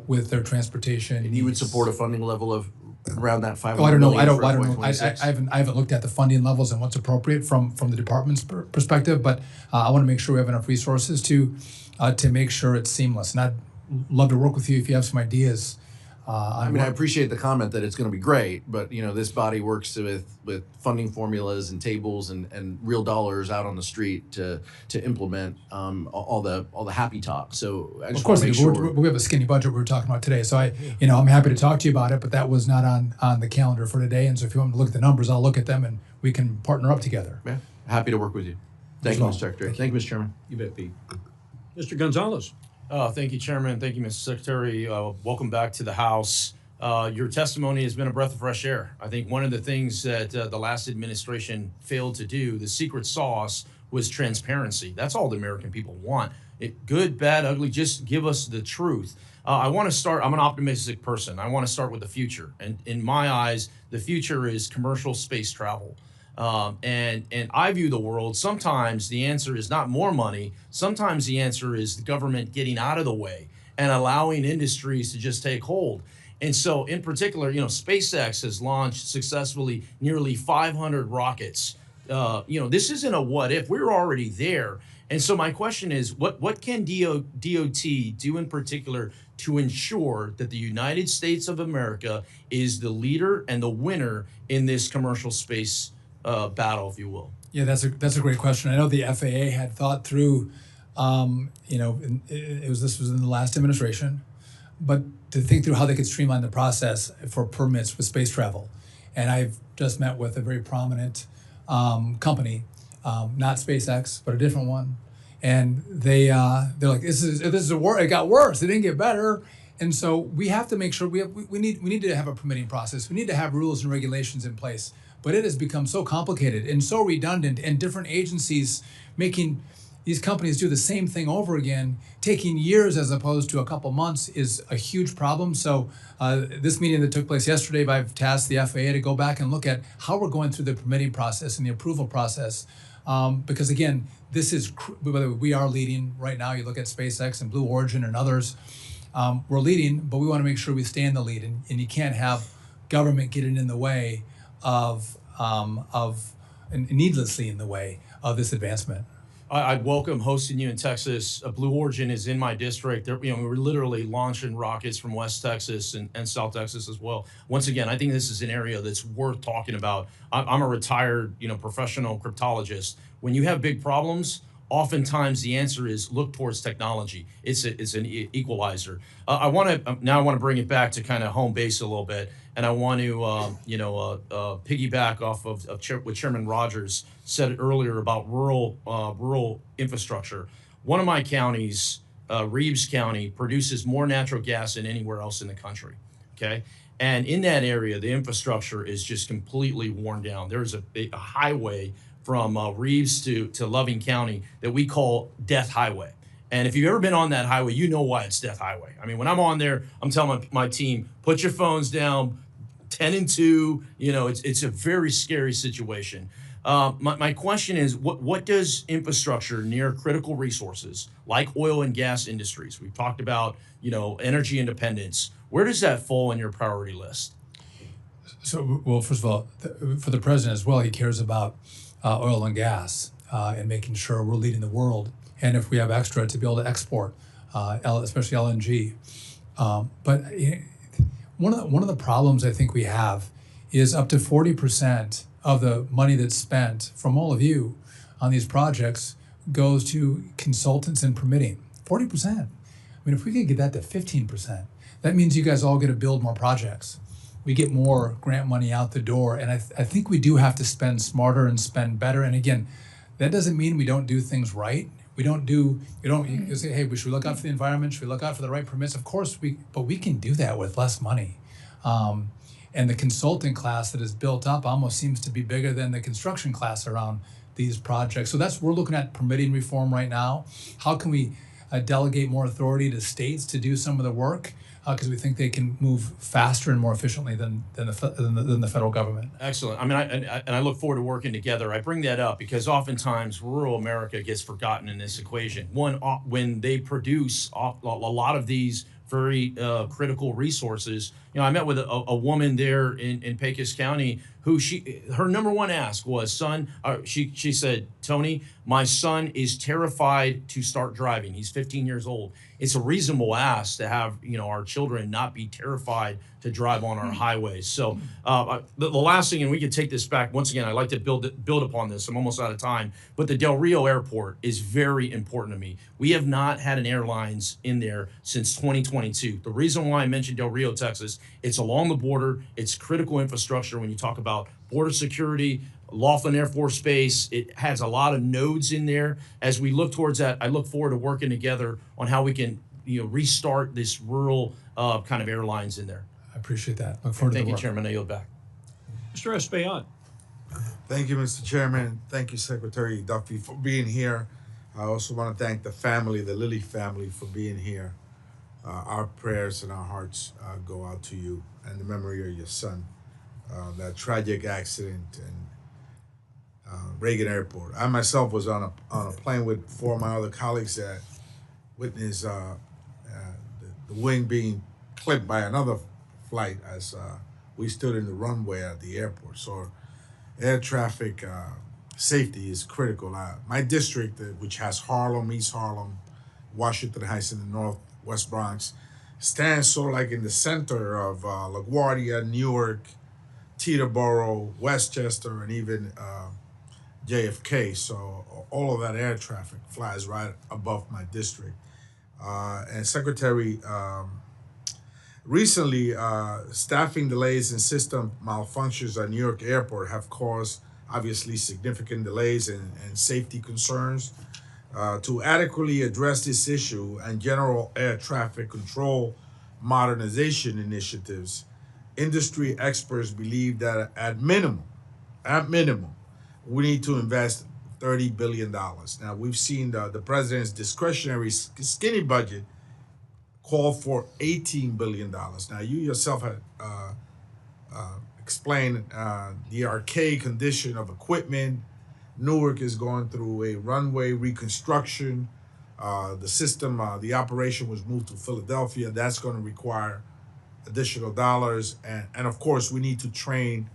with their transportation And needs. you would support a funding level of around that 500 Oh, I don't know. million for I don't know. FY26? I haven't looked at the funding levels and what's appropriate from the department's perspective, but I want to make sure we have enough resources to make sure it's seamless. And I'd love to work with you if you have some ideas. I mean, I appreciate the comment that it's going to be great, but this body works with funding formulas and tables and real dollars out on the street to implement all the happy talk. So I just Of course, want to make sure we have a skinny budget we were talking about today. So I'm happy to talk to you about it, but that was not on the calendar for today. And so if you want me to look at the numbers, I'll look at them and we can partner up together. yeah, happy to work with you. Thank you, Mr. Secretary. Thank you, Mr. Chairman. You bet, Pete. Mr. Gonzalez. Thank you, Chairman. Thank you, Mr. Secretary. Welcome back to the House. Your testimony has been a breath of fresh air. I think one of the things that the last administration failed to do, the secret sauce, was transparency. That's all the American people want. Good, bad, ugly, just give us the truth. I want to start, I'm an optimistic person. I want to start with the future. And in my eyes, the future is commercial space travel. And I view the world, sometimes the answer is not more money. Sometimes the answer is the government getting out of the way and allowing industries to just take hold. And so in particular, SpaceX has launched successfully nearly 500 rockets. This isn't a what if, we're already there. And so my question is, what can DOT do in particular to ensure that the United States of America is the leader and the winner in this commercial space battle, if you will? Yeah, that's a great question. I know the FAA had thought through, this was in the last administration, but to think through how they could streamline the process for permits with space travel. And I've just met with a very prominent company, not SpaceX, but a different one. And they're like, it got worse. It didn't get better. And so we have to make sure we need to have a permitting process. We need to have rules and regulations in place. But it has become so complicated and so redundant, and different agencies making these companies do the same thing over again, taking years as opposed to a couple months, is a huge problem. So this meeting that took place yesterday, I've tasked the FAA to go back and look at how we're going through the permitting process and the approval process. Because again, we are leading right now. You look at SpaceX and Blue Origin and others. We're leading, but we want to make sure we stay in the lead, and you can't have government getting in the way of needlessly in the way of this advancement. I'd welcome hosting you in Texas. Blue Origin is in my district. We're literally launching rockets from West Texas and South Texas as well. Once again, I think this is an area that's worth talking about. I'm a retired, professional cryptologist. When you have big problems, oftentimes the answer is look towards technology. It's an equalizer. I want to bring it back to kind of home base a little bit, and I want to piggyback off of what Chairman Rogers said earlier about rural infrastructure. One of my counties, Reeves County, produces more natural gas than anywhere else in the country. Okay. And in that area, the infrastructure is just completely worn down. There's a highway from Reeves to Loving County that we call Death Highway. And if you've ever been on that highway, you know why it's Death Highway. I mean, when I'm on there, I'm telling my team, put your phones down, 10 and 2, it's a very scary situation. My question is, what does infrastructure near critical resources like oil and gas industries, we've talked about, energy independence, where does that fall in your priority list? So, well, first of all, for the president as well, he cares about oil and gas and making sure we're leading the world. And if we have extra, to be able to export, especially LNG. But one of the problems I think we have is up to 40% of the money that's spent from all of you on these projects goes to consultants and permitting. 40%. I mean, if we could get that to 15%, that means you guys all get to build more projects. We get more grant money out the door. And I think we do have to spend smarter and spend better. And again, that doesn't mean we don't do things right. You say, hey, should we look out for the environment? Should we look out for the right permits? Of course, but we can do that with less money. And the consulting class that is built up almost seems to be bigger than the construction class around these projects. So we're looking at permitting reform right now. How can we delegate more authority to states to do some of the work? Because we think they can move faster and more efficiently than the federal government. Excellent. I mean, I look forward to working together. I bring that up because oftentimes rural America gets forgotten in this equation. When they produce a lot of these very critical resources. I met with a woman there in Pecos County who her number one ask was, she said, Tony, my son is terrified to start driving. He's 15 years old. It's a reasonable ask to have, our children not be terrified to drive on our highways. So the last thing, and we could take this back, once again, I like to build upon this. I'm almost out of time, but the Del Rio Airport is very important to me. We have not had an airlines in there since 2022. The reason why I mentioned Del Rio, Texas, it's along the border. It's critical infrastructure when you talk about border security, Laughlin Air Force Base. It has a lot of nodes in there. As we look towards that, I look forward to working together on how we can, restart this rural kind of airlines in there. I appreciate that. Look forward to the Thank you, work. Chairman. I yield back. Mr. Espaillat. Thank you, Mr. Chairman. Thank you, Secretary Duffy, for being here. I also want to thank the family, the Lilly family, for being here. Our prayers and our hearts go out to you and the memory of your son. That tragic accident in Reagan Airport. I myself was on a plane with 4 of my other colleagues that witnessed the wing being clipped by another flight as we stood in the runway at the airport. So air traffic safety is critical. My district, which has Harlem, East Harlem, Washington Heights in the Northwest Bronx, stands sort of like in the center of LaGuardia, Newark, Teterboro, Westchester, and even JFK. So all of that air traffic flies right above my district. And Secretary, recently, staffing delays and system malfunctions at New York Airport have caused, obviously, significant delays and safety concerns. To adequately address this issue and general air traffic control modernization initiatives, industry experts believe that at minimum, we need to invest $30 billion. Now, we've seen the president's discretionary skinny budget call for $18 billion. Now, you yourself had explained the archaic condition of equipment. Newark is going through a runway reconstruction. The system, the operation was moved to Philadelphia. That's going to require additional dollars. And of course, we need to train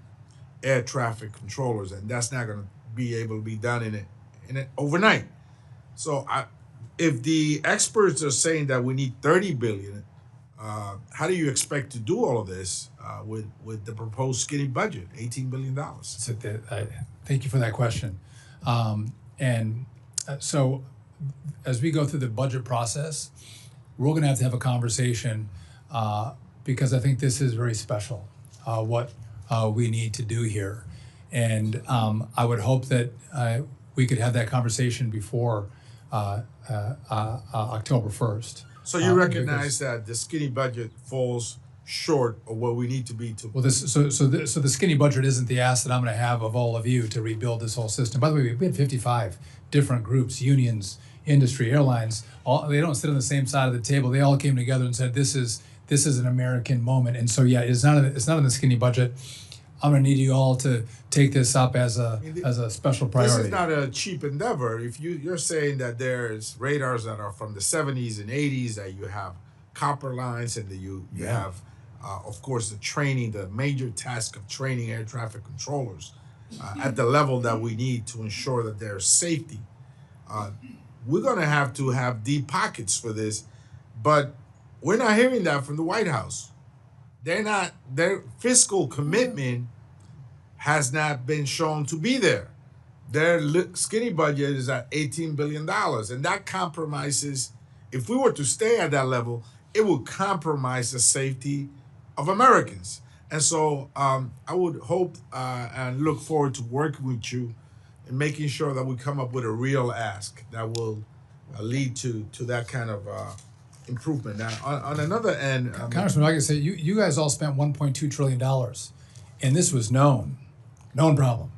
air traffic controllers, and that's not going to be able to be done in it overnight. So if the experts are saying that we need $30 billion, how do you expect to do all of this with the proposed skinny budget, $18 billion? So thank you for that question. So as we go through the budget process, we're going to have a conversation because I think this is very special, what we need to do here. And I would hope that we could have that conversation before October 1st. So you recognize that the skinny budget falls short of what we need to be to. Well, so the skinny budget isn't the ask that I'm going to have of all of you to rebuild this whole system. By the way, we had 55 different groups, unions, industry, airlines. They don't sit on the same side of the table. They all came together and said, "This is an American moment." And so, yeah, it's not in the skinny budget. I'm going to need you all to take this up as a special priority. This is not a cheap endeavor. If you're saying that there's radars that are from the 70s and 80s, that you have copper lines, and that you have, of course, the major task of training air traffic controllers at the level that we need to ensure that there's safety. We're going to have deep pockets for this, but we're not hearing that from the White House. Their fiscal commitment has not been shown to be there. Their skinny budget is at $18 billion, and that compromises, if we were to stay at that level, it would compromise the safety of Americans. And so I would hope and look forward to working with you and making sure that we come up with a real ask that will lead to that kind of improvement. Now, on another end, Congressman, like I said, you guys all spent $1.2 trillion, and this was known problem,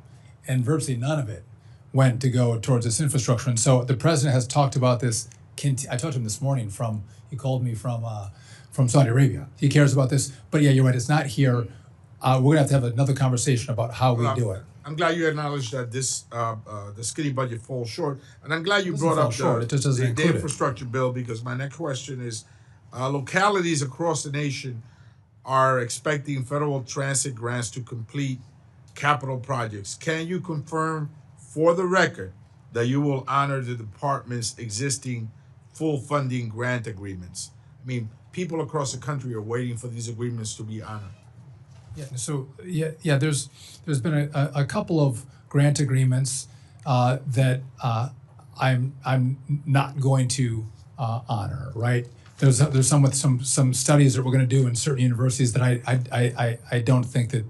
and virtually none of it went to go towards this infrastructure. And so the president has talked about this. I talked to him this morning he called me from Saudi Arabia. He cares about this, but yeah, you're right, it's not here. We're gonna have another conversation about how we do it. I'm glad you acknowledged that this the skinny budget falls short, and I'm glad you brought up it just doesn't the include infrastructure bill, because my next question is, localities across the nation are expecting federal transit grants to complete capital projects. Can you confirm for the record that you will honor the department's existing full funding grant agreements? I mean, people across the country are waiting for these agreements to be honored. Yeah, so there's been a couple of grant agreements that I'm not going to honor, right? There's some with some studies that we're going to do in certain universities that I don't think that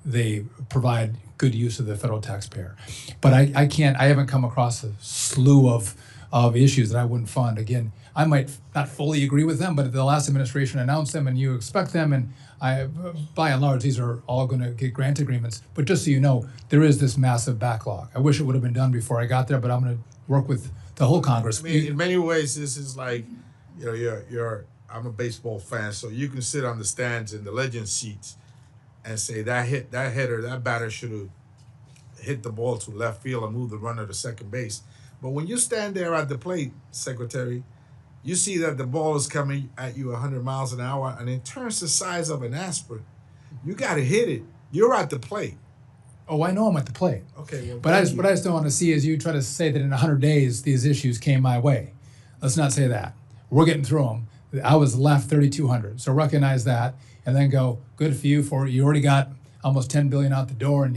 they provide good use of the federal taxpayer. But I haven't come across a slew of issues that I wouldn't fund. Again, I might not fully agree with them, but the last administration announced them and you expect them, and by and large, these are all going to get grant agreements. But just so you know, there is this massive backlog. I wish it would have been done before I got there, but I'm going to work with the whole Congress. I mean, in many ways, this is like, you know, I'm a baseball fan, so you can sit on the stands in the legend seats and say that batter should have hit the ball to left field and moved the runner to second base. But when you stand there at the plate, Secretary, you see that the ball is coming at you 100 miles an hour and it turns the size of an aspirin. You got to hit it. You're at the plate. Oh, I know I'm at the plate. Okay. Well, what I just don't want to see is you try to say that in 100 days these issues came my way. Let's not say that. We're getting through them. I was left 3,200. So recognize that and then go, good for you. You already got almost 10 billion out the door and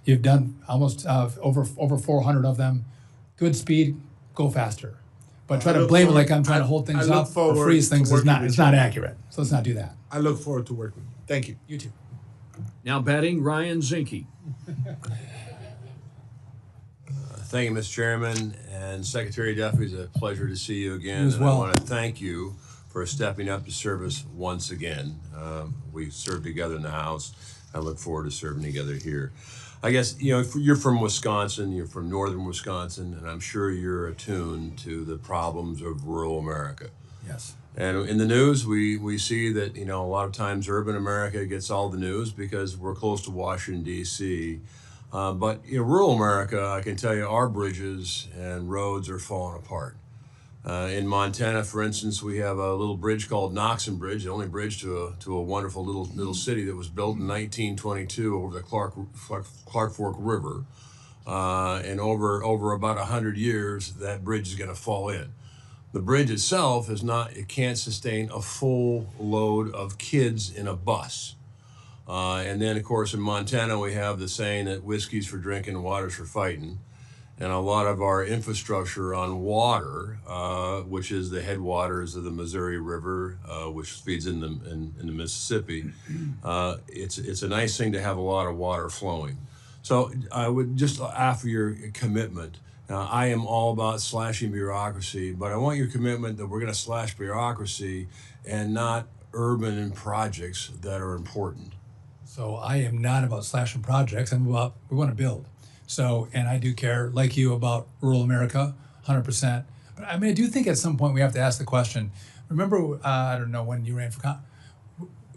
you've done almost over 400 of them. Good speed, go faster. But try to blame it like I'm trying to hold things up or freeze things is not accurate. So let's not do that. I look forward to working with you. Thank you. You too. Now batting, Ryan Zinke. Thank you, Mr. Chairman. And Secretary Duffy, it's a pleasure to see you again. You as well. And I want to thank you for stepping up to service once again. We served together in the House. I look forward to serving together here. I guess, you know, you're from Wisconsin, you're from northern Wisconsin, and I'm sure you're attuned to the problems of rural America. Yes. And in the news, we see that, you know, a lot of times urban America gets all the news because we're close to Washington, D.C. But in rural America, I can tell you our bridges and roads are falling apart. In Montana, for instance, we have a little bridge called Knoxon Bridge, the only bridge to a wonderful little city that was built in 1922 over the Clark Fork River. And over about 100 years, that bridge is going to fall in. The bridge itself it can't sustain a full load of kids in a bus. And then, of course, in Montana, we have the saying that whiskey's for drinking and water's for fighting. And a lot of our infrastructure on water, which is the headwaters of the Missouri River, which feeds in the Mississippi, it's a nice thing to have a lot of water flowing. So I would just offer your commitment. I am all about slashing bureaucracy, but I want your commitment that we're going to slash bureaucracy and not urban projects that are important. So I am not about slashing projects. I'm about, we want to build. So, and I do care, like you, about rural America, 100%. But I mean, I do think at some point we have to ask the question. Remember, I don't know when you ran for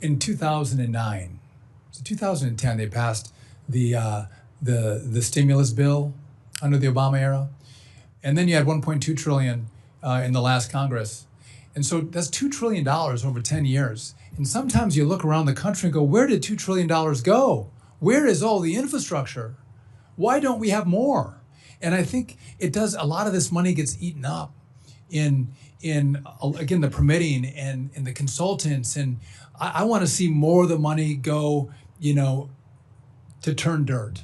in 2009, so 2010, they passed the stimulus bill under the Obama era, and then you had 1.2 trillion in the last Congress, and so that's $2 trillion over 10 years. And sometimes you look around the country and go, where did $2 trillion go? Where is all the infrastructure? Why don't we have more? And I think it does. A lot of this money gets eaten up in again, the permitting and the consultants. And I want to see more of the money go, to turn dirt.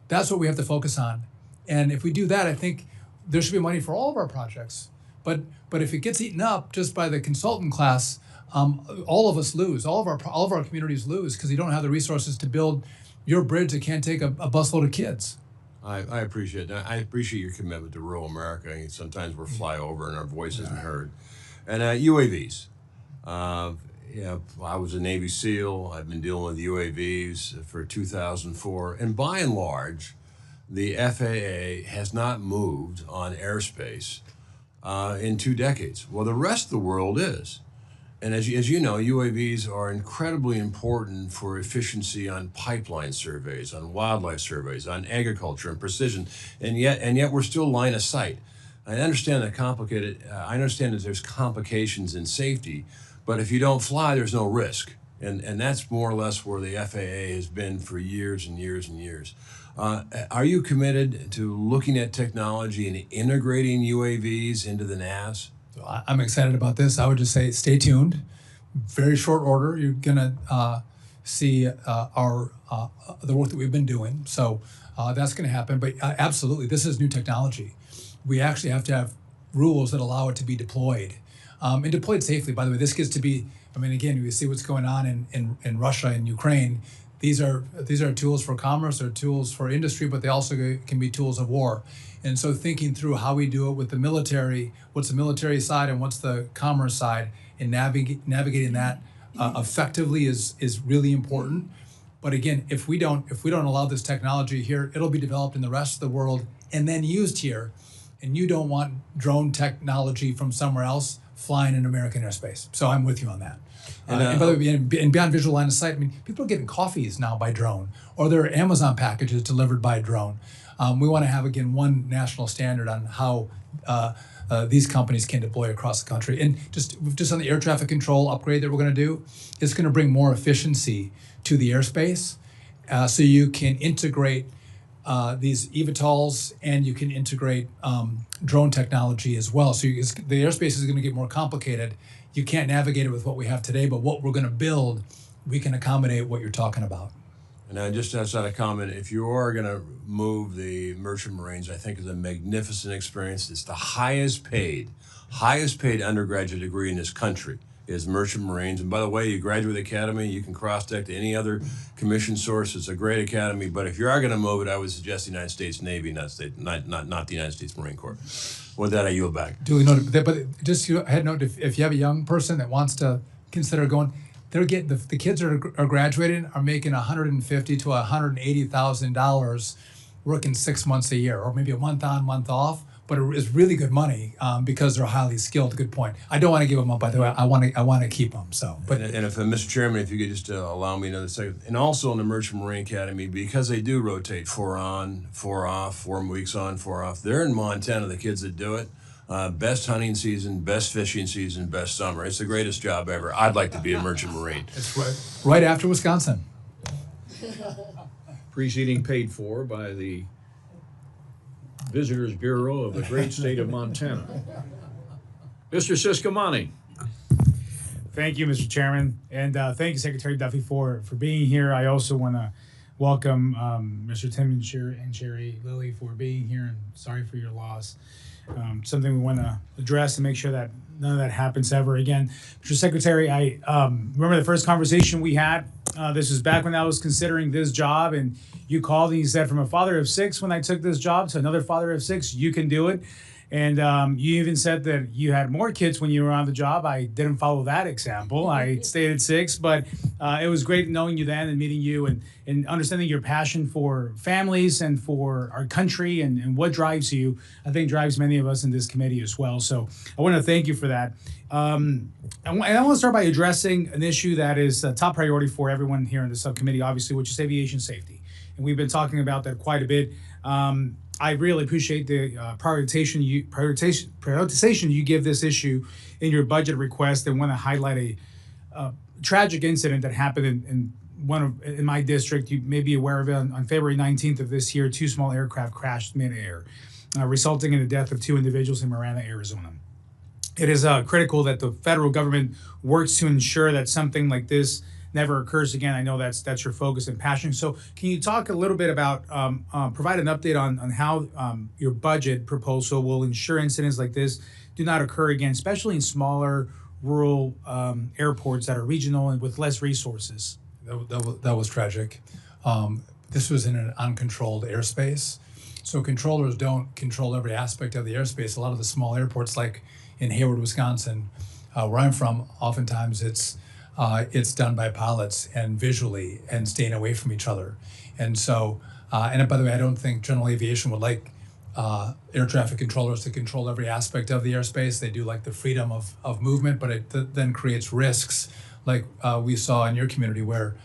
That's what we have to focus on. And if we do that, I think there should be money for all of our projects. But if it gets eaten up just by the consultant class, all of us lose. All of our communities lose because you don't have the resources to build your bridge that can't take a busload of kids. I appreciate that. I appreciate your commitment to rural America. And sometimes we're flyover and our voice isn't heard. And UAVs. I was a Navy SEAL. I've been dealing with UAVs for 2004. And by and large, the FAA has not moved on airspace in 2 decades. Well, the rest of the world is. And as you know, UAVs are incredibly important for efficiency on pipeline surveys, on wildlife surveys, on agriculture and precision, and yet we're still line of sight. I understand that I understand that there's complications in safety, but if you don't fly, there's no risk. And that's more or less where the FAA has been for years and years and years. Are you committed to looking at technology and integrating UAVs into the NAS? So I'm excited about this. I would just say stay tuned. Very short order, you're gonna see the work that we've been doing. So that's going to happen. But absolutely, this is new technology. We actually have to have rules that allow it to be deployed and deployed safely. By the way, this gets to be. I mean, again, we see what's going on in Russia and Ukraine. These are tools for commerce, they're tools for industry, but they also can be tools of war. And so thinking through how we do it with the military, what's the military side and what's the commerce side, and navigating that effectively is really important. But again, if we don't allow this technology here, it'll be developed in the rest of the world and then used here. And you don't want drone technology from somewhere else flying in American airspace. So I'm with you on that. And by the way, and beyond visual line of sight, I mean, people are getting coffees now by drone, or there are Amazon packages delivered by drone. We want to have, again, one national standard on how these companies can deploy across the country. And just on the air traffic control upgrade that we're going to do, it's going to bring more efficiency to the airspace, so you can integrate these eVTOLs and you can integrate drone technology as well. So the airspace is going to get more complicated. You can't navigate it with what we have today, but what we're going to build, we can accommodate what you're talking about. And just outside a comment, if you are going to move the Merchant Marines, I think it's a magnificent experience. It's the highest paid undergraduate degree in this country is Merchant Marines. And by the way, you graduate the academy, you can cross-deck to any other commission source. It's a great academy. But if you are going to move it, I would suggest the United States Navy, not the United States Marine Corps. With that, I yield back. Duly noted. But just a head note, if you have a young person that wants to consider going, they're getting the kids that are graduating are making $150,000 to $180,000 working 6 months a year, or maybe a month on, month off. But it is really good money because they're highly skilled. Good point. I don't want to give them up. By the way, I want to keep them. So, but and if Mr. Chairman, if you could just allow me another second, and also in the Merchant Marine Academy, because they do rotate 4 on, 4 off, 4 weeks on, 4 off. They're in Montana. The kids that do it. Best hunting season, best fishing season, best summer. It's the greatest job ever. I'd like to be a Merchant Marine. It's right after Wisconsin. Preceding paid for by the Visitors Bureau of the great state of Montana. Mr. Siscomani. Thank you, Mr. Chairman, and thank you, Secretary Duffy, for being here. I also want to welcome Mr. Tim and Sherry Lilly for being here, and sorry for your loss. Something we want to address and make sure that none of that happens ever again. Mr. Secretary, I remember the first conversation we had. This was back when I was considering this job, and you called and you said, from a father of 6 when I took this job to another father of 6, you can do it. And you even said that you had more kids when you were on the job. I didn't follow that example. I stayed at 6, but it was great knowing you then and meeting you and understanding your passion for families and for our country and what drives you, I think drives many of us in this committee as well. So I want to thank you for that. And I want to start by addressing an issue that is a top priority for everyone here in the subcommittee, obviously, which is aviation safety. And we've been talking about that quite a bit. I really appreciate the prioritization you give this issue in your budget request, and want to highlight a tragic incident that happened in my district. You may be aware of it. On February 19th of this year, 2 small aircraft crashed mid-air, resulting in the death of 2 individuals in Marana, Arizona. It is critical that the federal government works to ensure that something like this never occurs again. I know that's your focus and passion. So can you talk a little bit about, provide an update on how your budget proposal will ensure incidents like this do not occur again, especially in smaller rural airports that are regional and with less resources? That was tragic. This was in an uncontrolled airspace. So controllers don't control every aspect of the airspace. A lot of the small airports, like in Hayward, Wisconsin, where I'm from, oftentimes it's done by pilots and visually and staying away from each other. And so, and by the way, I don't think general aviation would like air traffic controllers to control every aspect of the airspace. They do like the freedom of movement, but it then creates risks like we saw in your community where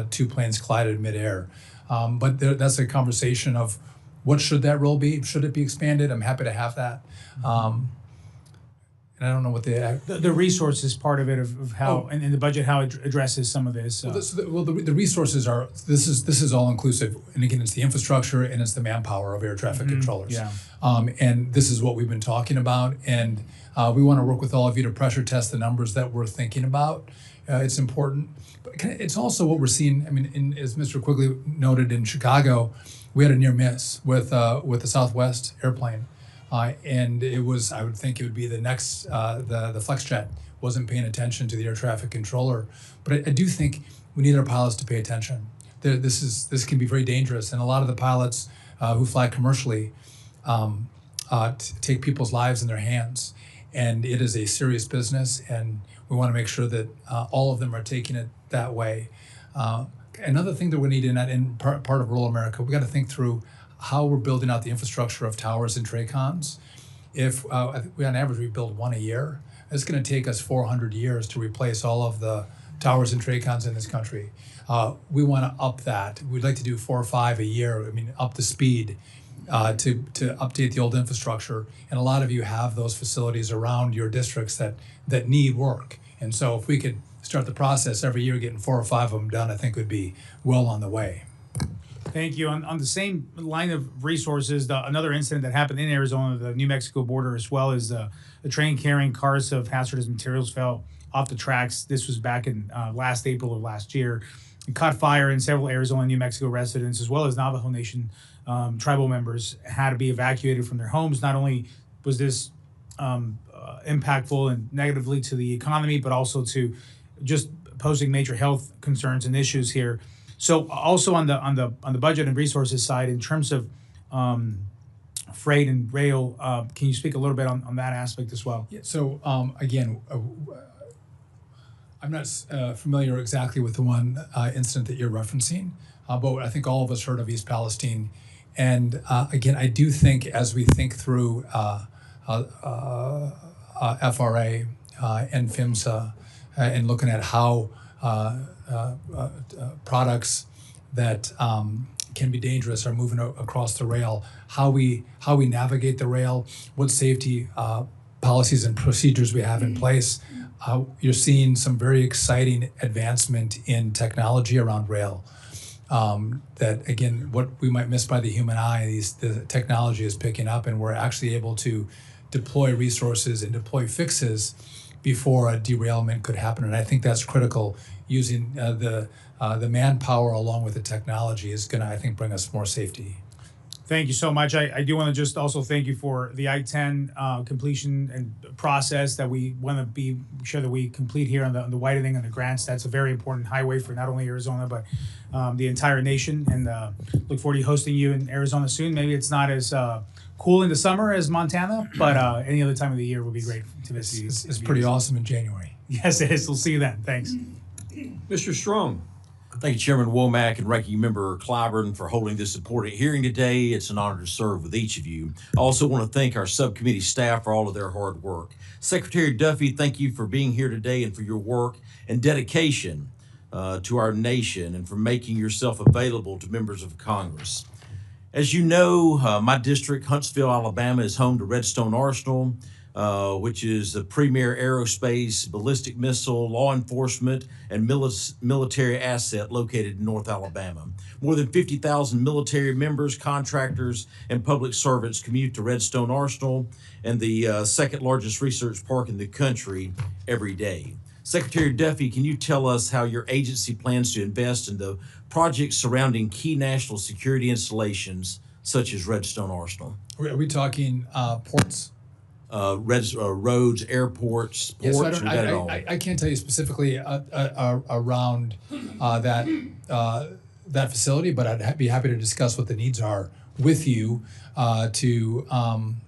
2 planes collided midair. But that's a conversation of What should that role be? Should it be expanded? I'm happy to have that. And I don't know what the resources part of it of how and in the budget how it addresses some of this. The resources are this is all inclusive, and again, it's the infrastructure and it's the manpower of air traffic controllers. Yeah. And this is what we've been talking about, and we want to work with all of you to pressure test the numbers that we're thinking about. It's important, but it's also what we're seeing. I mean, as Mr. Quigley noted, in Chicago, we had a near miss with the Southwest airplane. And it was, I would think it would be the next, the FlexJet wasn't paying attention to the air traffic controller. But I do think we need our pilots to pay attention. This can be very dangerous. And a lot of the pilots who fly commercially take people's lives in their hands. And it is a serious business. And we want to make sure that all of them are taking it that way. Another thing that we need in part of rural America, we got to think through how we're building out the infrastructure of towers and TRACONs. If I think on average we build one a year, it's going to take us 400 years to replace all of the towers and TRACONs in this country. We want to up that. We'd like to do 4 or 5 a year. I mean, up the speed to update the old infrastructure. And a lot of you have those facilities around your districts that need work. And so if we could start the process every year, getting 4 or 5 of them done, I think would be well on the way. Thank you. On the same line of resources, another incident that happened in Arizona, the New Mexico border, as well as the train carrying cars of hazardous materials fell off the tracks. This was back in last April of last year. It caught fire, and several Arizona and New Mexico residents, as well as Navajo Nation tribal members, had to be evacuated from their homes. Not only was this impactful and negatively to the economy, but also to just posing major health concerns and issues here. So also on the budget and resources side, in terms of freight and rail, can you speak a little bit on that aspect as well? Yeah, so again, I'm not familiar exactly with the one incident that you're referencing, but I think all of us heard of East Palestine. And again, I do think as we think through FRA and PHMSA and looking at how products that can be dangerous are moving across the rail, how we navigate the rail, what safety policies and procedures we have in place. You're seeing some very exciting advancement in technology around rail. That again, what we might miss by the human eye, the technology is picking up, and we're actually able to deploy resources and deploy fixes before a derailment could happen. And I think that's critical. Using the manpower along with the technology is going to, I think, bring us more safety. Thank you so much. I do want to just also thank you for the I-10 completion and process that we want to be sure that we complete here on the widening and the grants. That's a very important highway for not only Arizona, but the entire nation. And look forward to hosting you in Arizona soon. Maybe it's not as cool in the summer as Montana, but any other time of the year would be great to visit you. It's pretty awesome in January. Yes, it is. We'll see you then. Thanks. Mr. Strong. Thank you, Chairman Womack and Ranking Member Clyburn, for holding this important hearing today. It's an honor to serve with each of you. I also want to thank our subcommittee staff for all of their hard work. Secretary Duffy, thank you for being here today and for your work and dedication to our nation and for making yourself available to members of Congress. As you know, my district, Huntsville, Alabama, is home to Redstone Arsenal, which is the premier aerospace, ballistic missile, law enforcement, and military asset located in North Alabama. More than 50,000 military members, contractors, and public servants commute to Redstone Arsenal, and the second largest research park in the country, every day. Secretary Duffy, can you tell us how your agency plans to invest in the projects surrounding key national security installations, such as Redstone Arsenal? Are we talking ports? Roads, airports, ports, Yes, or that at all? I can't tell you specifically around that facility, but I'd be happy to discuss what the needs are with you to,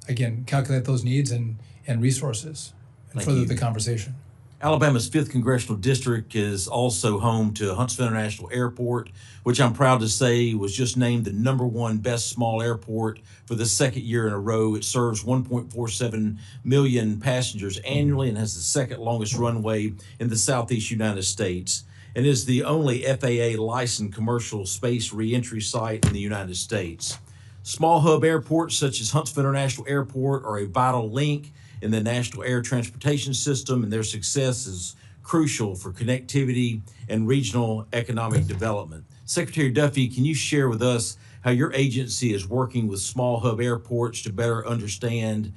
again, calculate those needs and resources and further the conversation. Alabama's 5th Congressional District is also home to Huntsville International Airport, which I'm proud to say was just named the #1 best small airport for the second year in a row. It serves 1.47 million passengers annually and has the second longest runway in the southeast United States, and is the only FAA licensed commercial space reentry site in the United States. Small hub airports such as Huntsville International Airport are a vital link in the national air transportation system, and their success is crucial for connectivity and regional economic development. Secretary Duffy, can you share with us how your agency is working with small hub airports to better understand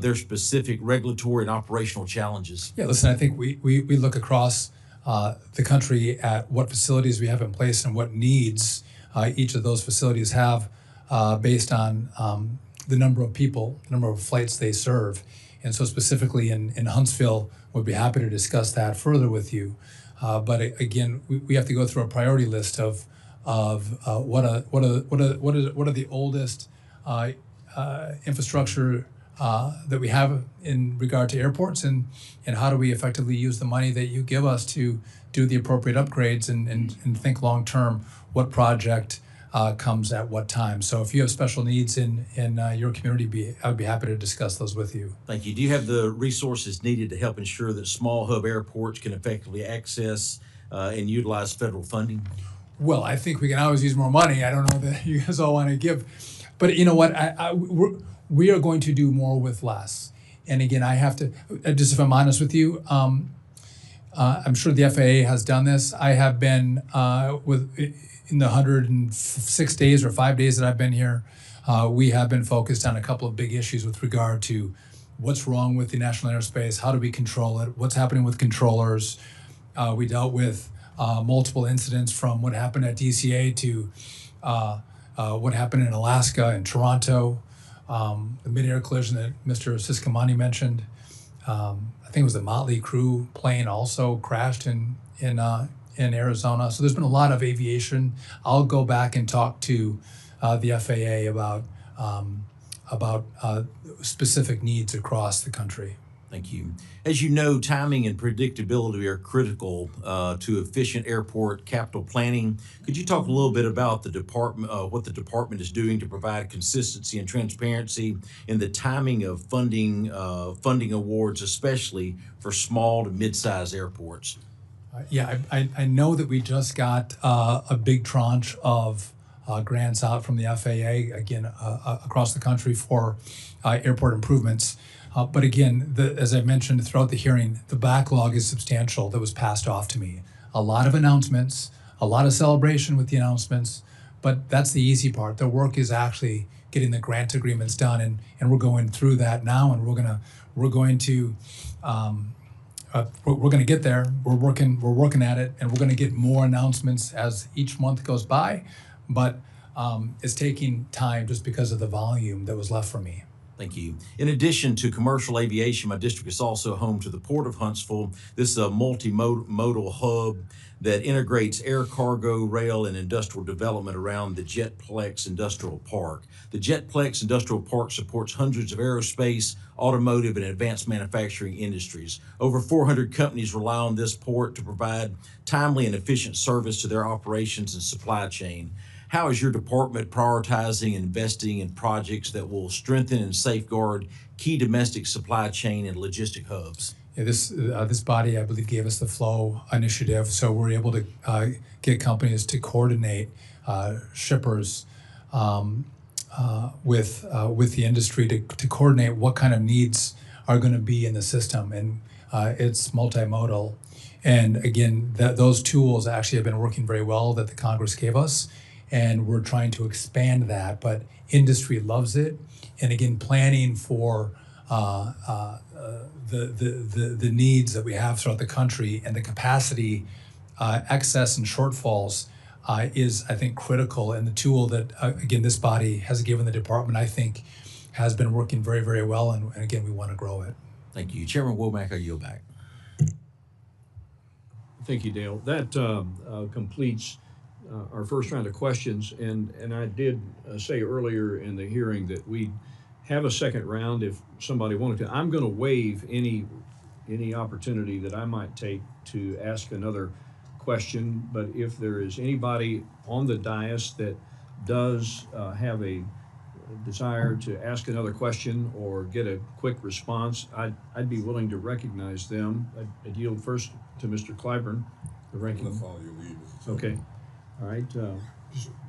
their specific regulatory and operational challenges? Yeah, listen, I think we look across the country at what facilities we have in place and what needs each of those facilities have based on the number of people, the number of flights they serve. And so specifically in Huntsville, we'd be happy to discuss that further with you. But again, we have to go through a priority list of what are the oldest infrastructure that we have in regard to airports, and how do we effectively use the money that you give us to do the appropriate upgrades and think long term what project comes at what time. So if you have special needs in your community, I would be happy to discuss those with you. Thank you. Do you have the resources needed to help ensure that small hub airports can effectively access and utilize federal funding? Well, I think we can always use more money. I don't know that you guys all want to give, but you know what? We are going to do more with less. And again, I have to, just if I'm honest with you, I'm sure the FAA has done this. I have been in the 106 days or 5 days that I've been here, we have been focused on a couple of big issues with regard to what's wrong with the national airspace, how do we control it, what's happening with controllers. We dealt with multiple incidents from what happened at DCA to what happened in Alaska and Toronto, the mid-air collision that Mr. Siscomani mentioned. I think it was the Motley Crew plane also crashed in Arizona. So there's been a lot of aviation. I'll go back and talk to the FAA about specific needs across the country. Thank you. As you know, timing and predictability are critical to efficient airport capital planning. Could you talk a little bit about the department, what the department is doing to provide consistency and transparency in the timing of funding awards, especially for small to mid-sized airports? Yeah, I know that we just got a big tranche of grants out from the FAA, again, across the country for airport improvements. But again, as I mentioned throughout the hearing, the backlog is substantial that was passed off to me. A lot of announcements, a lot of celebration with the announcements, but that's the easy part. The work is actually getting the grant agreements done, and we're going through that now, and we're going to get there. We're working at it, and we're going to get more announcements as each month goes by. But it's taking time just because of the volume that was left for me. Thank you. In addition to commercial aviation, my district is also home to the Port of Huntsville. This is a multimodal hub that integrates air cargo, rail, and industrial development around the Jetplex Industrial Park. The Jetplex Industrial Park supports hundreds of aerospace, automotive, and advanced manufacturing industries. Over 400 companies rely on this port to provide timely and efficient service to their operations and supply chain. How is your department prioritizing and investing in projects that will strengthen and safeguard key domestic supply chain and logistic hubs? Yeah, this body, I believe, gave us the Flow initiative, so we're able to get companies to coordinate shippers with the industry to coordinate what kind of needs are going to be in the system, and it's multimodal. And again, those tools actually have been working very well that the Congress gave us. And we're trying to expand that, but industry loves it. And again, planning for the needs that we have throughout the country and the capacity excess and shortfalls is, I think, critical. And the tool that, again, this body has given the department, I think, has been working very, very well. And again, we want to grow it. Thank you. Chairman Womack, I yield back. Thank you, Dale. That completes our first round of questions, and I did say earlier in the hearing that we have a second round if somebody wanted to. I'm going to waive any opportunity that I might take to ask another question, but if there is anybody on the dais that does have a desire to ask another question or get a quick response, I'd be willing to recognize them. I'd yield first to Mr. Clyburn, the ranking. I'm gonna follow your lead, Mr. Chairman. Okay. All right,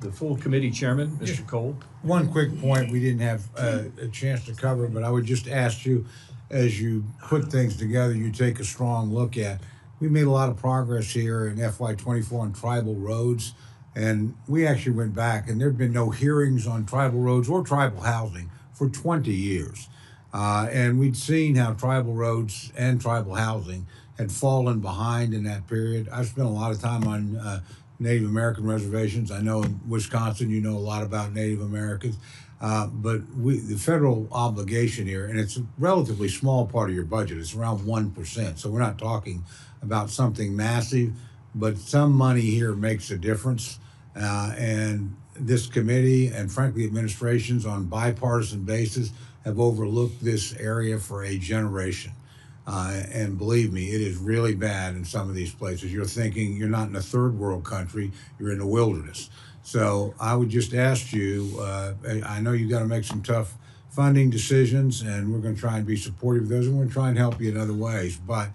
The full committee chairman, Mr. Cole. One quick point we didn't have a chance to cover, but I would just ask you, as you put things together, you take a strong look at. We made a lot of progress here in FY24 on tribal roads, and we actually went back, and there'd been no hearings on tribal roads or tribal housing for 20 years. And we'd seen how tribal roads and tribal housing had fallen behind in that period. I've spent a lot of time on Native American reservations. I know in Wisconsin you know a lot about Native Americans, but the federal obligation here, and it's a relatively small part of your budget, it's around 1%, so we're not talking about something massive, but some money here makes a difference, and this committee and frankly administrations on bipartisan basis have overlooked this area for a generation. And believe me, it is really bad in some of these places. You're thinking you're not in a third world country, you're in the wilderness. So I would just ask you, I know you got to make some tough funding decisions, and we're going to try and be supportive of those, and we're going to try and help you in other ways. But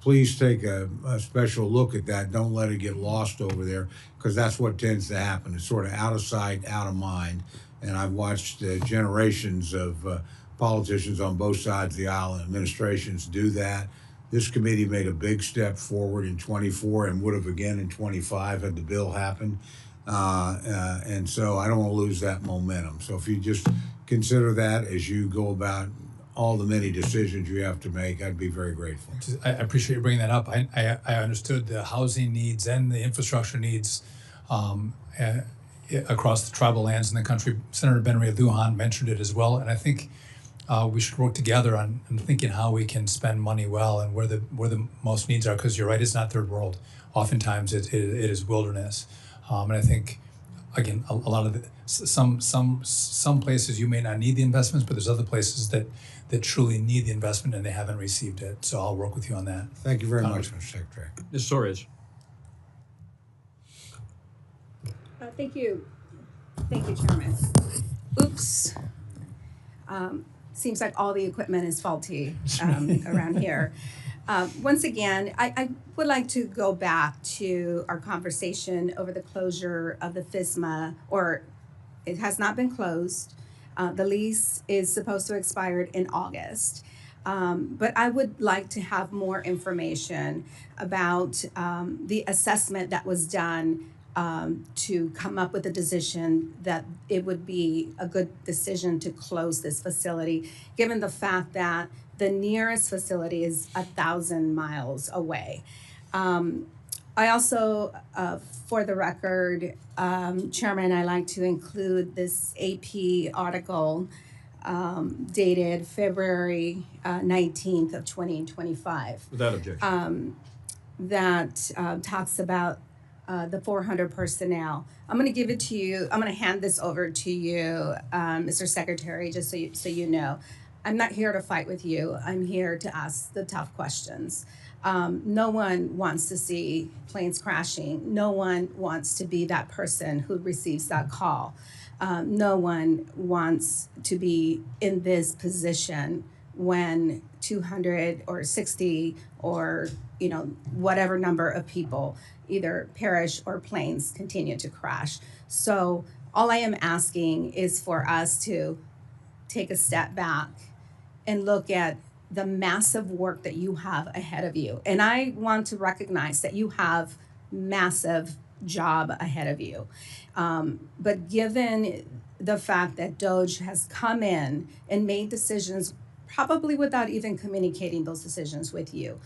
please take a special look at that. Don't let it get lost over there, because that's what tends to happen. It's sort of out of sight, out of mind. And I've watched generations of politicians on both sides of the aisle and administrations do that. This committee made a big step forward in 24 and would have again in 25 had the bill happened. And so I don't want to lose that momentum. So if you just consider that as you go about all the many decisions you have to make, I'd be very grateful. I appreciate you bringing that up. I understood the housing needs and the infrastructure needs across the tribal lands in the country. Senator Ben Ray Lujan mentioned it as well, and I think we should work together on thinking how we can spend money well and where the most needs are. Because you're right, it's not third world. Oftentimes it is wilderness, and I think again a lot of some places you may not need the investments, but there's other places that truly need the investment and they haven't received it. So I'll work with you on that. Thank you very much, Mr. Secretary. Ms. Soares. Thank you, Chairman. Oops. Seems like all the equipment is faulty around here. Once again, I would like to go back to our conversation over the closure of the FSMA, or it has not been closed. The lease is supposed to expire in August. But I would like to have more information about the assessment that was done to come up with a decision that it would be a good decision to close this facility, given the fact that the nearest facility is 1,000 miles away. I also, for the record, Chairman, I like to include this AP article dated February 19th of 2025. Without objection. That talks about the 400 personnel. I'm going to give it to you. I'm going to hand this over to you, Mr. Secretary, just so you know. I'm not here to fight with you. I'm here to ask the tough questions. No one wants to see planes crashing. No one wants to be that person who receives that call. No one wants to be in this position when 200 or 60 or whatever number of people either perish or planes continue to crash. So all I am asking is for us to take a step back and look at the massive work that you have ahead of you. And I want to recognize that you have massive job ahead of you. But given the fact that DOJ has come in and made decisions probably without even communicating those decisions with you,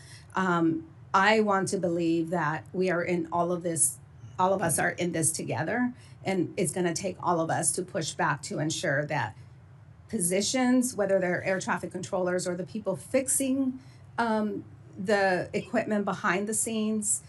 I want to believe that we are in all of this, all of us are in this together, and it's going to take all of us to push back to ensure that positions, whether they're air traffic controllers or the people fixing the equipment behind the scenes,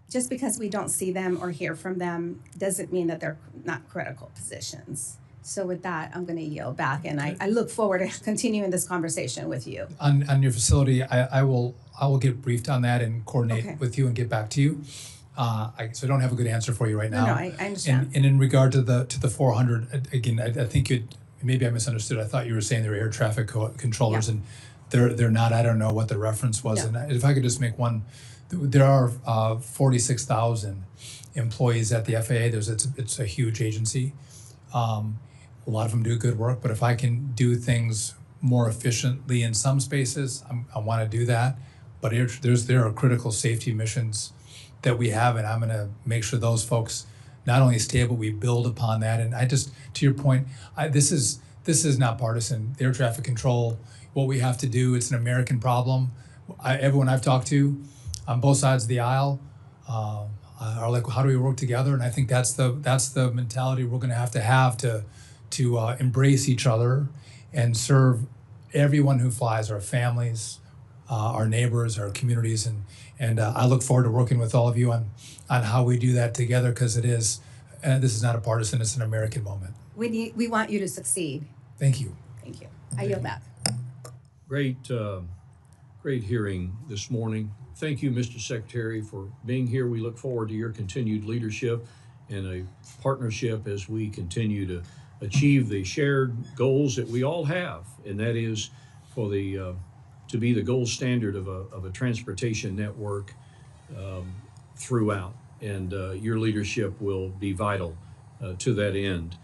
just because we don't see them or hear from them doesn't mean that they're not critical positions. So with that, I'm going to yield back, and I look forward to continuing this conversation with you. On your facility, I will get briefed on that and coordinate with you and get back to you. So I don't have a good answer for you right now. No, I understand. And in regard to the 400, again, I think maybe I misunderstood. I thought you were saying there were air traffic controllers, and they're not. I don't know what the reference was, No. and if I could just make one, there are 46,000 employees at the FAA. It's a huge agency. A lot of them do good work, but if I can do things more efficiently in some spaces, I want to do that. But there are critical safety missions that we have, and I'm going to make sure those folks not only stay, but we build upon that. And I just, to your point, this is not partisan. Air traffic control, what we have to do, it's an American problem. Everyone I've talked to on both sides of the aisle are like, how do we work together? And I think that's the mentality we're going to have to embrace each other and serve everyone who flies, our families, our neighbors, our communities, and I look forward to working with all of you on how we do that together, because this is not a partisan, it's an American moment. We want you to succeed. Thank you. Thank you. I yield back. Great hearing this morning. Thank you, Mr. Secretary, for being here. We look forward to your continued leadership and a partnership as we continue to achieve the shared goals that we all have, and that is for to be the gold standard of a transportation network throughout. And your leadership will be vital to that end.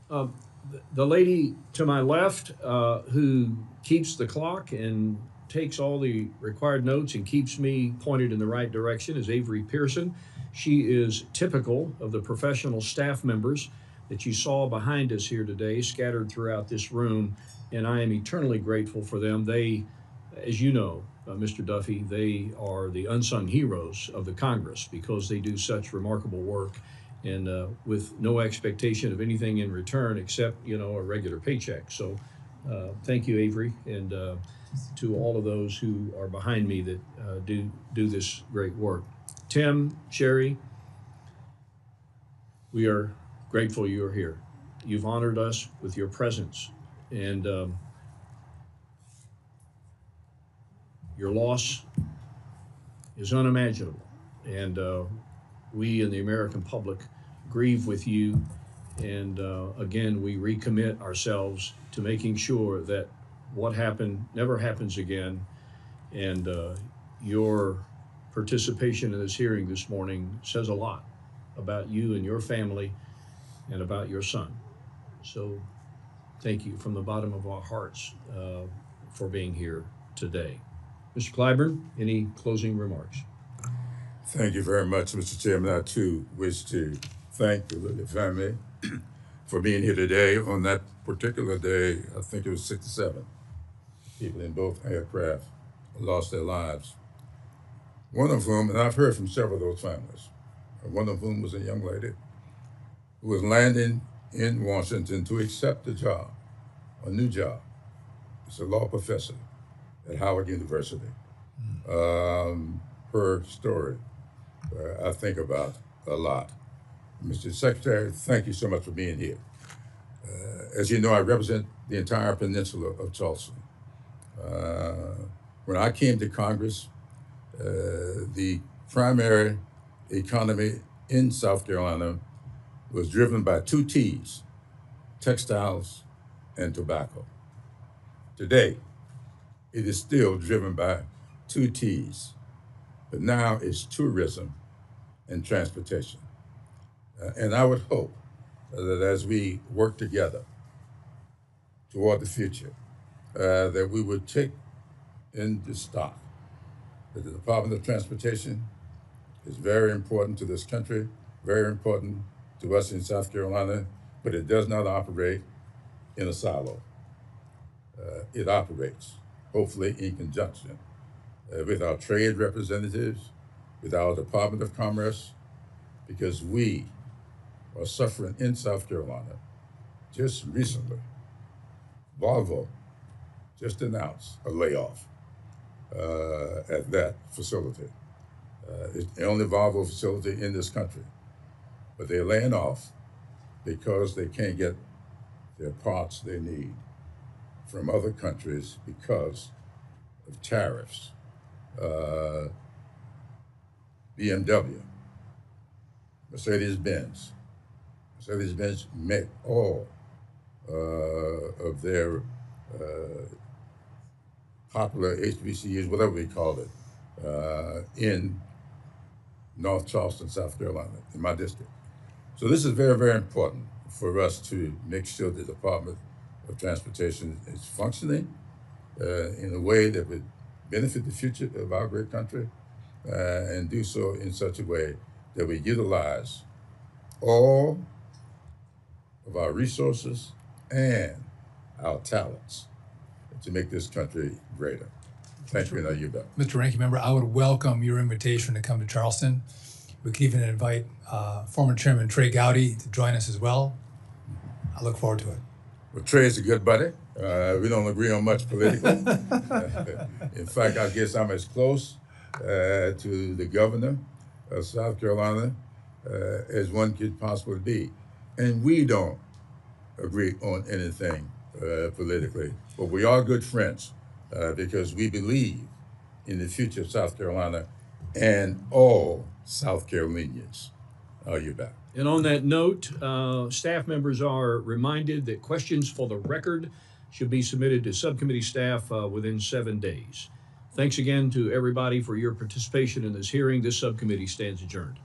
The lady to my left, who keeps the clock and takes all the required notes and keeps me pointed in the right direction, is Avery Pearson. She is typical of the professional staff members that you saw behind us here today, scattered throughout this room, and I am eternally grateful for them. They, as you know, Mr. Duffy, they are the unsung heroes of the Congress because they do such remarkable work, and with no expectation of anything in return except, a regular paycheck. So thank you, Avery, and to all of those who are behind me that do this great work. Tim, Sherry, we are grateful you are here. You've honored us with your presence, and your loss is unimaginable. And we in the American public grieve with you. And again, we recommit ourselves to making sure that what happened never happens again. And your participation in this hearing this morning says a lot about you and your family and about your son. So thank you from the bottom of our hearts for being here today. Mr. Clyburn, any closing remarks? Thank you very much, Mr. Chairman. I too wish to thank the Lilly family for being here today. On that particular day, I think it was 67 people in both aircraft lost their lives. One of whom, and I've heard from several of those families, one of whom was a young lady who was landing in Washington to accept a job, a new job. It's a law professor at Howard University. Her story I think about a lot. Mr. Secretary, thank you so much for being here. As you know, I represent the entire peninsula of Tulsa. When I came to Congress, the primary economy in South Carolina was driven by two T's: textiles and tobacco. Today, it is still driven by two T's, but now it's tourism and transportation. And I would hope that as we work together toward the future, that we would take into stock that the Department of Transportation is very important to this country, very important to us in South Carolina, but it does not operate in a silo. It operates, hopefully in conjunction with our trade representatives, with our Department of Commerce, because we are suffering in South Carolina. Just recently, Volvo just announced a layoff at that facility. It's the only Volvo facility in this country, but they're laying off because they can't get their parts they need from other countries because of tariffs. BMW, Mercedes-Benz make all of their popular HBCUs, whatever we call it, in North Charleston, South Carolina, in my district. So this is very, very important for us to make sure the Department of Transportation is functioning in a way that would benefit the future of our great country, and do so in such a way that we utilize all of our resources and our talents to make this country greater. Thank you, and I yield back. Mr. Ranking Member, I would welcome your invitation to come to Charleston. We could even invite former Chairman Trey Gowdy to join us as well. I look forward to it. Well, Trey's a good buddy. We don't agree on much politically. In fact, I guess I'm as close to the governor of South Carolina as one could possibly be. And we don't agree on anything politically, but we are good friends because we believe in the future of South Carolina and all South Carolinians. Are you back? And on that note, staff members are reminded that questions for the record should be submitted to subcommittee staff within 7 days. Thanks again to everybody for your participation in this hearing. This subcommittee stands adjourned.